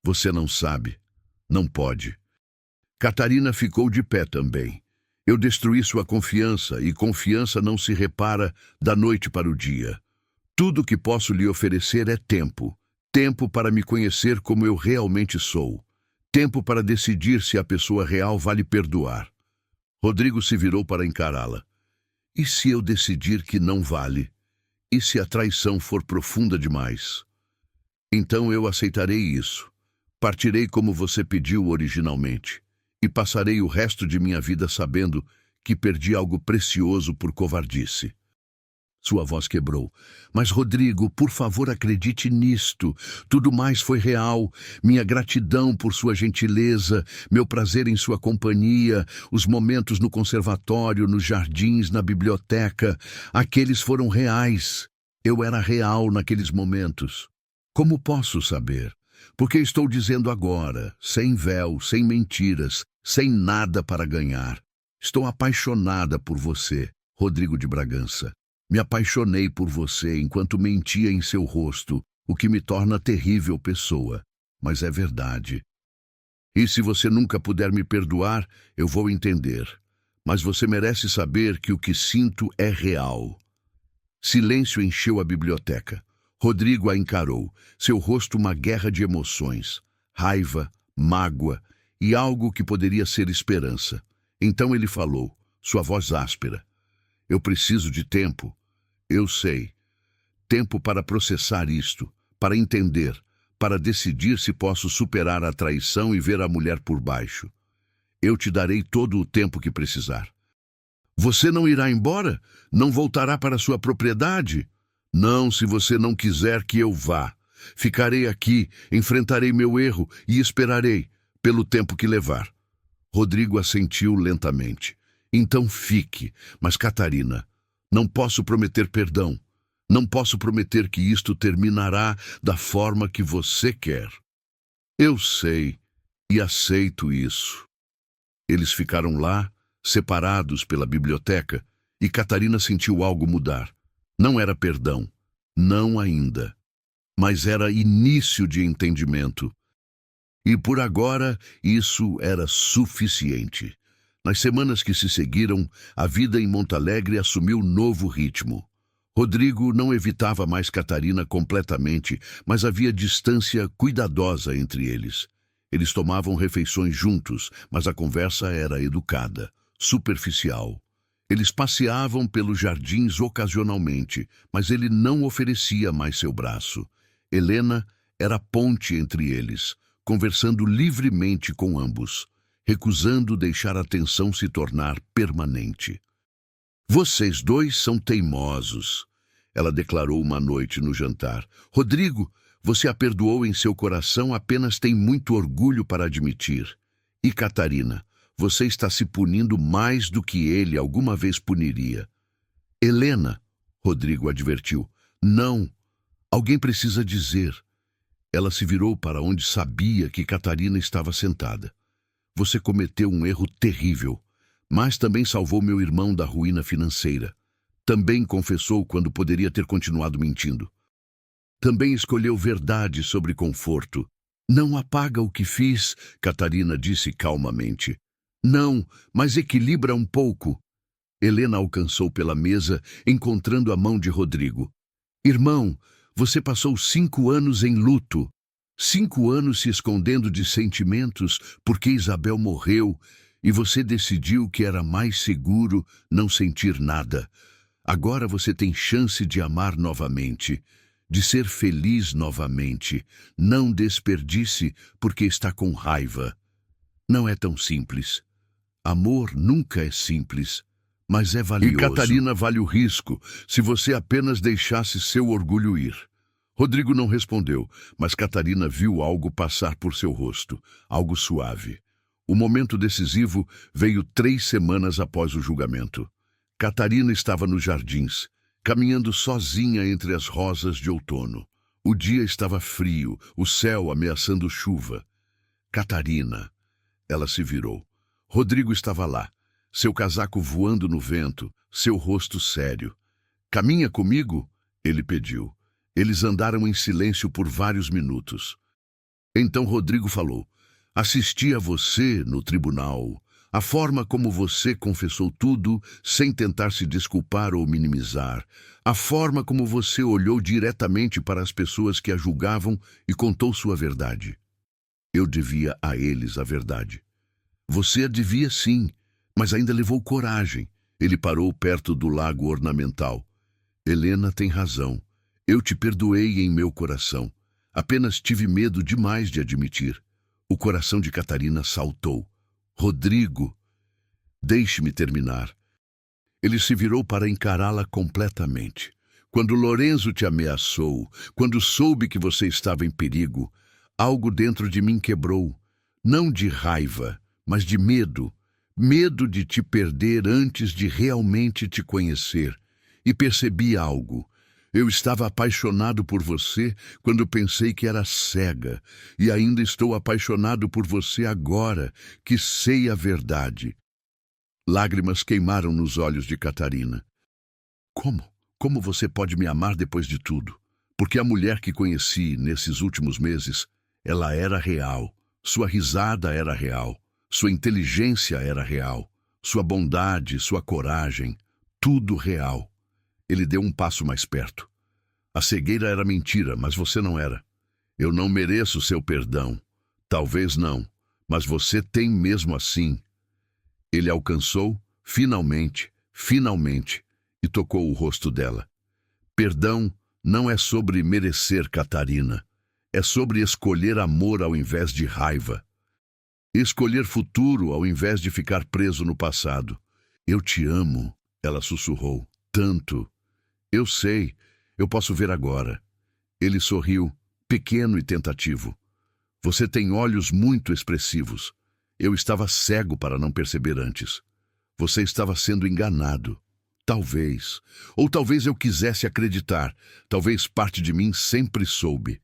Você não sabe. Não pode. Catarina ficou de pé também. Eu destruí sua confiança, e confiança não se repara da noite para o dia. Tudo que posso lhe oferecer é tempo. Tempo para me conhecer como eu realmente sou. Tempo para decidir se a pessoa real vale perdoar. Rodrigo se virou para encará-la. E se eu decidir que não vale? E se a traição for profunda demais? Então eu aceitarei isso. Partirei como você pediu originalmente. E passarei o resto de minha vida sabendo que perdi algo precioso por covardice. Sua voz quebrou. Mas, Rodrigo, por favor, acredite nisto. Tudo mais foi real. Minha gratidão por sua gentileza, meu prazer em sua companhia, os momentos no conservatório, nos jardins, na biblioteca, aqueles foram reais. Eu era real naqueles momentos. Como posso saber? Porque estou dizendo agora, sem véu, sem mentiras, sem nada para ganhar. Estou apaixonada por você, Rodrigo de Bragança. Me apaixonei por você enquanto mentia em seu rosto, o que me torna terrível pessoa. Mas é verdade. E se você nunca puder me perdoar, eu vou entender. Mas você merece saber que o que sinto é real. Silêncio encheu a biblioteca. Rodrigo a encarou, seu rosto uma guerra de emoções, raiva, mágoa e algo que poderia ser esperança. Então ele falou, sua voz áspera. Eu preciso de tempo. Eu sei. Tempo para processar isto, para entender, para decidir se posso superar a traição e ver a mulher por baixo. Eu te darei todo o tempo que precisar. Você não irá embora? Não voltará para sua propriedade? Não, se você não quiser que eu vá. Ficarei aqui, enfrentarei meu erro e esperarei, pelo tempo que levar. Rodrigo assentiu lentamente. Então fique, mas Catarina, não posso prometer perdão. Não posso prometer que isto terminará da forma que você quer. Eu sei e aceito isso. Eles ficaram lá, separados pela biblioteca, e Catarina sentiu algo mudar. Não era perdão, não ainda, mas era início de entendimento. E por agora isso era suficiente. Nas semanas que se seguiram, a vida em Montalegre assumiu novo ritmo. Rodrigo não evitava mais Catarina completamente, mas havia distância cuidadosa entre eles. Eles tomavam refeições juntos, mas a conversa era educada, superficial. Eles passeavam pelos jardins ocasionalmente, mas ele não oferecia mais seu braço. Helena era a ponte entre eles, conversando livremente com ambos, recusando deixar a tensão se tornar permanente. Vocês dois são teimosos, ela declarou uma noite no jantar. Rodrigo, você a perdoou em seu coração, apenas tem muito orgulho para admitir. E Catarina, você está se punindo mais do que ele alguma vez puniria. Helena, Rodrigo advertiu, não. Alguém precisa dizer. Ela se virou para onde sabia que Catarina estava sentada. Você cometeu um erro terrível, mas também salvou meu irmão da ruína financeira. Também confessou quando poderia ter continuado mentindo. Também escolheu verdade sobre conforto. Não apaga o que fiz, Catarina disse calmamente. Não, mas equilibra um pouco. Helena alcançou pela mesa, encontrando a mão de Rodrigo. Irmão, você passou 5 anos em luto. 5 anos se escondendo de sentimentos porque Isabel morreu e você decidiu que era mais seguro não sentir nada. Agora você tem chance de amar novamente, de ser feliz novamente. Não desperdice porque está com raiva. Não é tão simples. Amor nunca é simples, mas é valioso. E Catarina vale o risco se você apenas deixasse seu orgulho ir. Rodrigo não respondeu, mas Catarina viu algo passar por seu rosto, algo suave. O momento decisivo veio 3 semanas após o julgamento. Catarina estava nos jardins, caminhando sozinha entre as rosas de outono. O dia estava frio, o céu ameaçando chuva. Catarina. Ela se virou. Rodrigo estava lá, seu casaco voando no vento, seu rosto sério. Caminha comigo? Ele pediu. Eles andaram em silêncio por vários minutos. Então Rodrigo falou, assisti a você no tribunal. A forma como você confessou tudo, sem tentar se desculpar ou minimizar. A forma como você olhou diretamente para as pessoas que a julgavam e contou sua verdade. Eu devia a eles a verdade. Você a devia sim, mas ainda levou coragem. Ele parou perto do lago ornamental. Helena tem razão. Eu te perdoei em meu coração. Apenas tive medo demais de admitir. O coração de Catarina saltou. Rodrigo, deixe-me terminar. Ele se virou para encará-la completamente. Quando Lorenzo te ameaçou, quando soube que você estava em perigo, algo dentro de mim quebrou. Não de raiva, mas de medo. Medo de te perder antes de realmente te conhecer. E percebi algo. Eu estava apaixonado por você quando pensei que era cega, e ainda estou apaixonado por você agora, que sei a verdade. Lágrimas queimaram nos olhos de Catarina. Como? Como você pode me amar depois de tudo? Porque a mulher que conheci nesses últimos meses, ela era real. Sua risada era real. Sua inteligência era real. Sua bondade, sua coragem, tudo real. Ele deu um passo mais perto. A cegueira era mentira, mas você não era. Eu não mereço seu perdão. Talvez não, mas você tem mesmo assim. Ele alcançou, finalmente, e tocou o rosto dela. Perdão não é sobre merecer, Catarina. É sobre escolher amor ao invés de raiva. Escolher futuro ao invés de ficar preso no passado. Eu te amo, ela sussurrou. Tanto. Eu sei, eu posso ver agora. Ele sorriu, pequeno e tentativo. Você tem olhos muito expressivos. Eu estava cego para não perceber antes. Você estava sendo enganado. Talvez. Ou talvez eu quisesse acreditar. Talvez parte de mim sempre soube.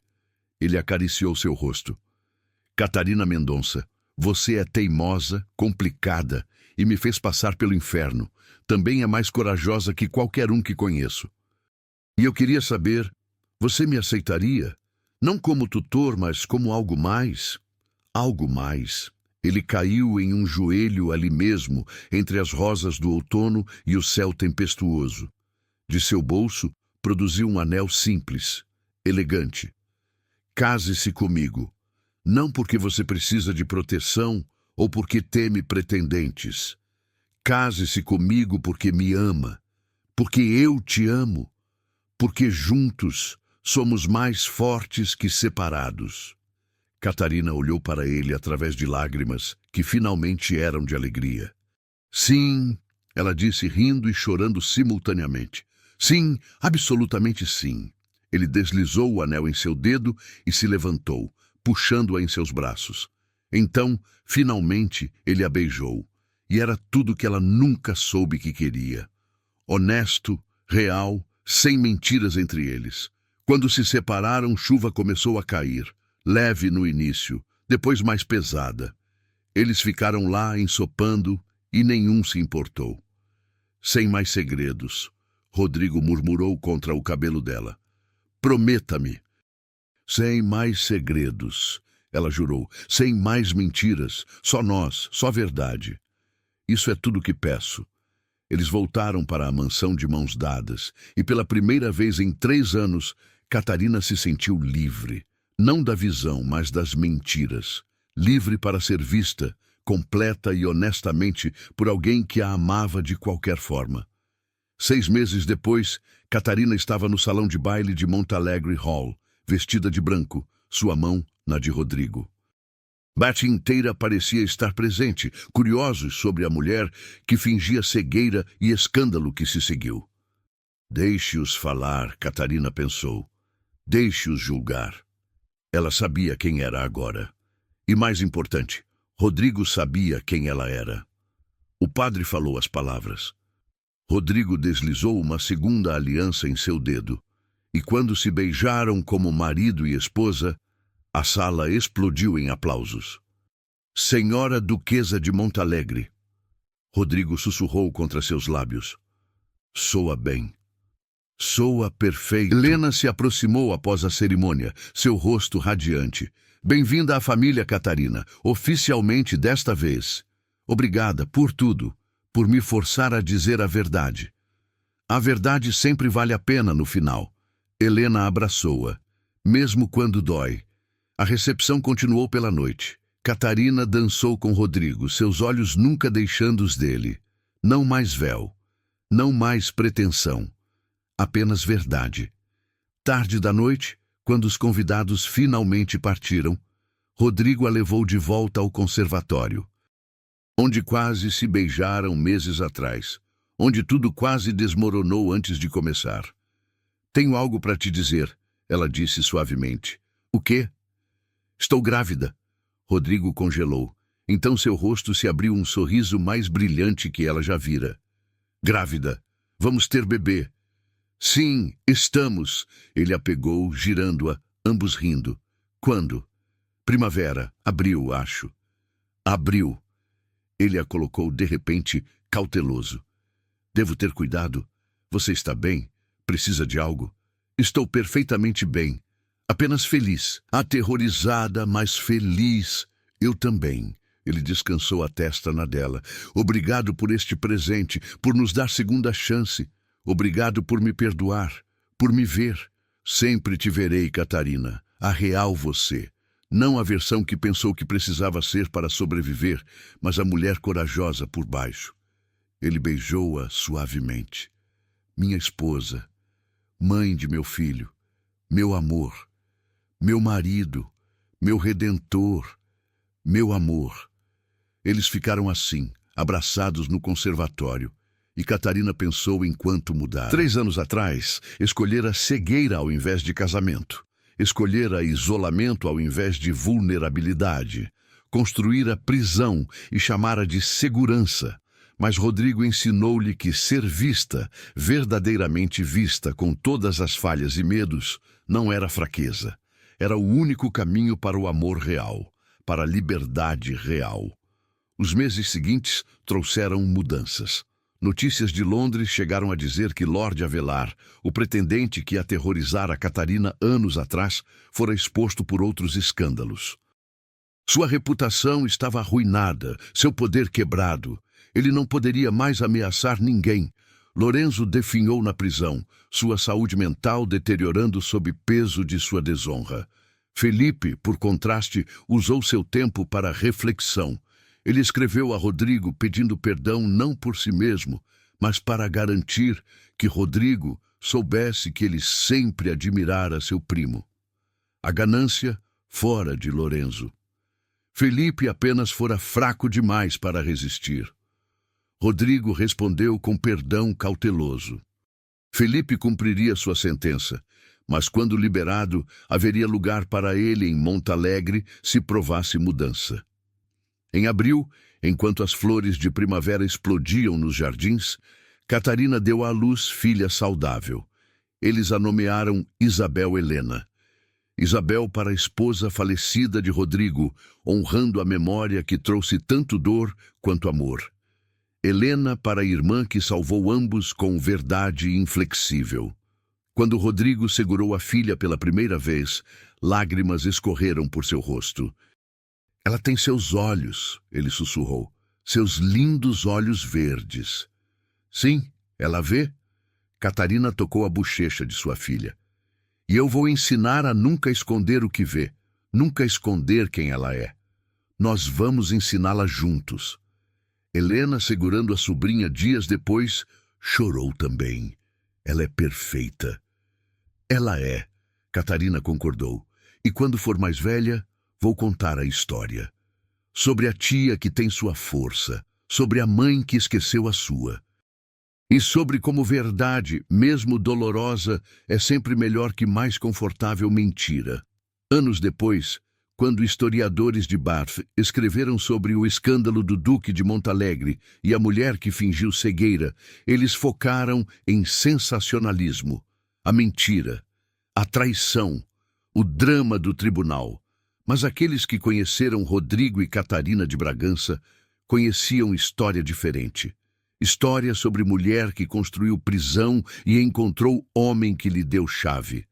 Ele acariciou seu rosto. Catarina Mendonça, Você é teimosa, complicada e me fez passar pelo inferno. Também é mais corajosa que qualquer um que conheço. E eu queria saber, você me aceitaria? Não como tutor, mas como algo mais? Algo mais. Ele caiu em um joelho ali mesmo, entre as rosas do outono e o céu tempestuoso. De seu bolso, produziu um anel simples, elegante. Case-se comigo. Não porque você precisa de proteção ou porque teme pretendentes. Case-se comigo porque me ama, porque eu te amo, porque juntos somos mais fortes que separados. Catarina olhou para ele através de lágrimas que finalmente eram de alegria. Sim, ela disse rindo e chorando simultaneamente. Sim, absolutamente sim. Ele deslizou o anel em seu dedo e se levantou, puxando-a em seus braços. Então, finalmente, ele a beijou. E era tudo que ela nunca soube que queria. Honesto, real, sem mentiras entre eles. Quando se separaram, chuva começou a cair. Leve no início, depois mais pesada. Eles ficaram lá ensopando e nenhum se importou. Sem mais segredos, Rodrigo murmurou contra o cabelo dela. Prometa-me. Sem mais segredos, ela jurou. Sem mais mentiras, só nós, só verdade. Isso é tudo que peço. Eles voltaram para a mansão de mãos dadas e pela primeira vez em 3 anos, Catarina se sentiu livre. Não da visão, mas das mentiras. Livre para ser vista, completa e honestamente por alguém que a amava de qualquer forma. 6 meses depois, Catarina estava no salão de baile de Montalegre Hall, vestida de branco, sua mão na de Rodrigo. Betty inteira parecia estar presente, curiosos sobre a mulher que fingia cegueira e escândalo que se seguiu. Deixe-os falar, Catarina pensou. Deixe-os julgar. Ela sabia quem era agora. E mais importante, Rodrigo sabia quem ela era. O padre falou as palavras. Rodrigo deslizou uma segunda aliança em seu dedo, e quando se beijaram como marido e esposa, a sala explodiu em aplausos. Senhora Duquesa de Montalegre. Rodrigo sussurrou contra seus lábios. Soa bem. Soa perfeito. Helena se aproximou após a cerimônia, seu rosto radiante. Bem-vinda à família, Catarina, oficialmente desta vez. Obrigada por tudo, por me forçar a dizer a verdade. A verdade sempre vale a pena no final. Helena abraçou-a, mesmo quando dói. A recepção continuou pela noite. Catarina dançou com Rodrigo, seus olhos nunca deixando os dele. Não mais véu, não mais pretensão, apenas verdade. Tarde da noite, quando os convidados finalmente partiram, Rodrigo a levou de volta ao conservatório, onde quase se beijaram meses atrás, onde tudo quase desmoronou antes de começar. Tenho algo para te dizer, ela disse suavemente. O quê? Estou grávida. Rodrigo congelou. Então seu rosto se abriu um sorriso mais brilhante que ela já vira. Grávida. Vamos ter bebê. Sim, estamos. Ele a pegou, girando-a, ambos rindo. Quando? Primavera. Abril, acho. Abril. Ele a colocou de repente, cauteloso. Devo ter cuidado? Você está bem? Precisa de algo? Estou perfeitamente bem. Apenas feliz. Aterrorizada, mas feliz. Eu também. Ele descansou a testa na dela. Obrigado por este presente, por nos dar segunda chance. Obrigado por me perdoar, por me ver. Sempre te verei, Catarina. A real você. Não a versão que pensou que precisava ser para sobreviver, mas a mulher corajosa por baixo. Ele beijou-a suavemente. Minha esposa. Mãe de meu filho. Meu amor. Meu marido, meu redentor, meu amor. Eles ficaram assim, abraçados no conservatório, e Catarina pensou em quanto mudara. 3 anos atrás, escolhera cegueira ao invés de casamento, escolhera isolamento ao invés de vulnerabilidade, construíra prisão e chamara de segurança. Mas Rodrigo ensinou-lhe que ser vista, verdadeiramente vista com todas as falhas e medos, não era fraqueza. Era o único caminho para o amor real, para a liberdade real. Os meses seguintes trouxeram mudanças. Notícias de Londres chegaram a dizer que Lord Avelar, o pretendente que aterrorizara Catarina anos atrás, fora exposto por outros escândalos. Sua reputação estava arruinada, seu poder quebrado. Ele não poderia mais ameaçar ninguém. Lorenzo definhou na prisão, sua saúde mental deteriorando sob peso de sua desonra. Felipe, por contraste, usou seu tempo para reflexão. Ele escreveu a Rodrigo pedindo perdão não por si mesmo, mas para garantir que Rodrigo soubesse que ele sempre admirara seu primo. A ganância fora de Lorenzo. Felipe apenas fora fraco demais para resistir. Rodrigo respondeu com perdão cauteloso. Felipe cumpriria sua sentença, mas quando liberado, haveria lugar para ele em Montalegre se provasse mudança. Em abril, enquanto as flores de primavera explodiam nos jardins, Catarina deu à luz filha saudável. Eles a nomearam Isabel Helena. Isabel para a esposa falecida de Rodrigo, honrando a memória que trouxe tanto dor quanto amor. Helena para a irmã que salvou ambos com verdade inflexível. Quando Rodrigo segurou a filha pela primeira vez, lágrimas escorreram por seu rosto. Ela tem seus olhos, ele sussurrou, seus lindos olhos verdes. Sim, ela vê. Catarina tocou a bochecha de sua filha. E eu vou ensinar a nunca esconder o que vê, nunca esconder quem ela é. Nós vamos ensiná-la juntos. Helena, segurando a sobrinha dias depois, chorou também. Ela é perfeita. Ela é, Catarina concordou. E quando for mais velha, vou contar a história. Sobre a tia que tem sua força, sobre a mãe que esqueceu a sua. E sobre como verdade, mesmo dolorosa, é sempre melhor que mais confortável mentira. Anos depois, quando historiadores de Bath escreveram sobre o escândalo do Duque de Montalegre e a mulher que fingiu cegueira, eles focaram em sensacionalismo, a mentira, a traição, o drama do tribunal. Mas aqueles que conheceram Rodrigo e Catarina de Bragança conheciam história diferente. História sobre mulher que construiu prisão e encontrou homem que lhe deu chave.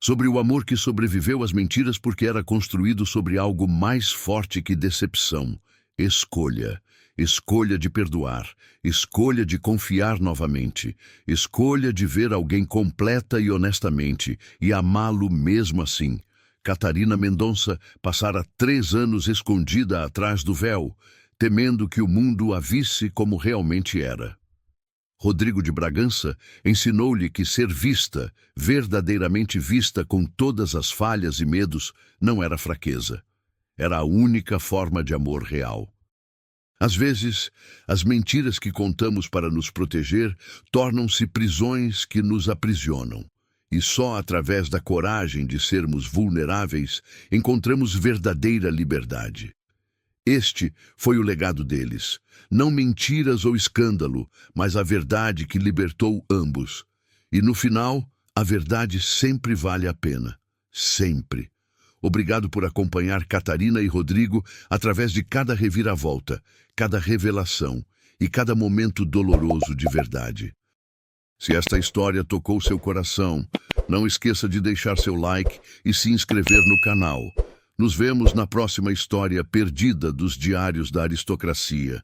Sobre o amor que sobreviveu às mentiras porque era construído sobre algo mais forte que decepção. Escolha. Escolha de perdoar. Escolha de confiar novamente. Escolha de ver alguém completa e honestamente e amá-lo mesmo assim. Catarina Mendonça passara 3 anos escondida atrás do véu, temendo que o mundo a visse como realmente era. Rodrigo de Bragança ensinou-lhe que ser vista, verdadeiramente vista com todas as falhas e medos, não era fraqueza. Era a única forma de amor real. Às vezes, as mentiras que contamos para nos proteger tornam-se prisões que nos aprisionam. E só através da coragem de sermos vulneráveis encontramos verdadeira liberdade. Este foi o legado deles. Não mentiras ou escândalo, mas a verdade que libertou ambos. E no final, a verdade sempre vale a pena. Sempre. Obrigado por acompanhar Catarina e Rodrigo através de cada reviravolta, cada revelação e cada momento doloroso de verdade. Se esta história tocou seu coração, não esqueça de deixar seu like e se inscrever no canal. Nos vemos na próxima história perdida dos Diários da Aristocracia.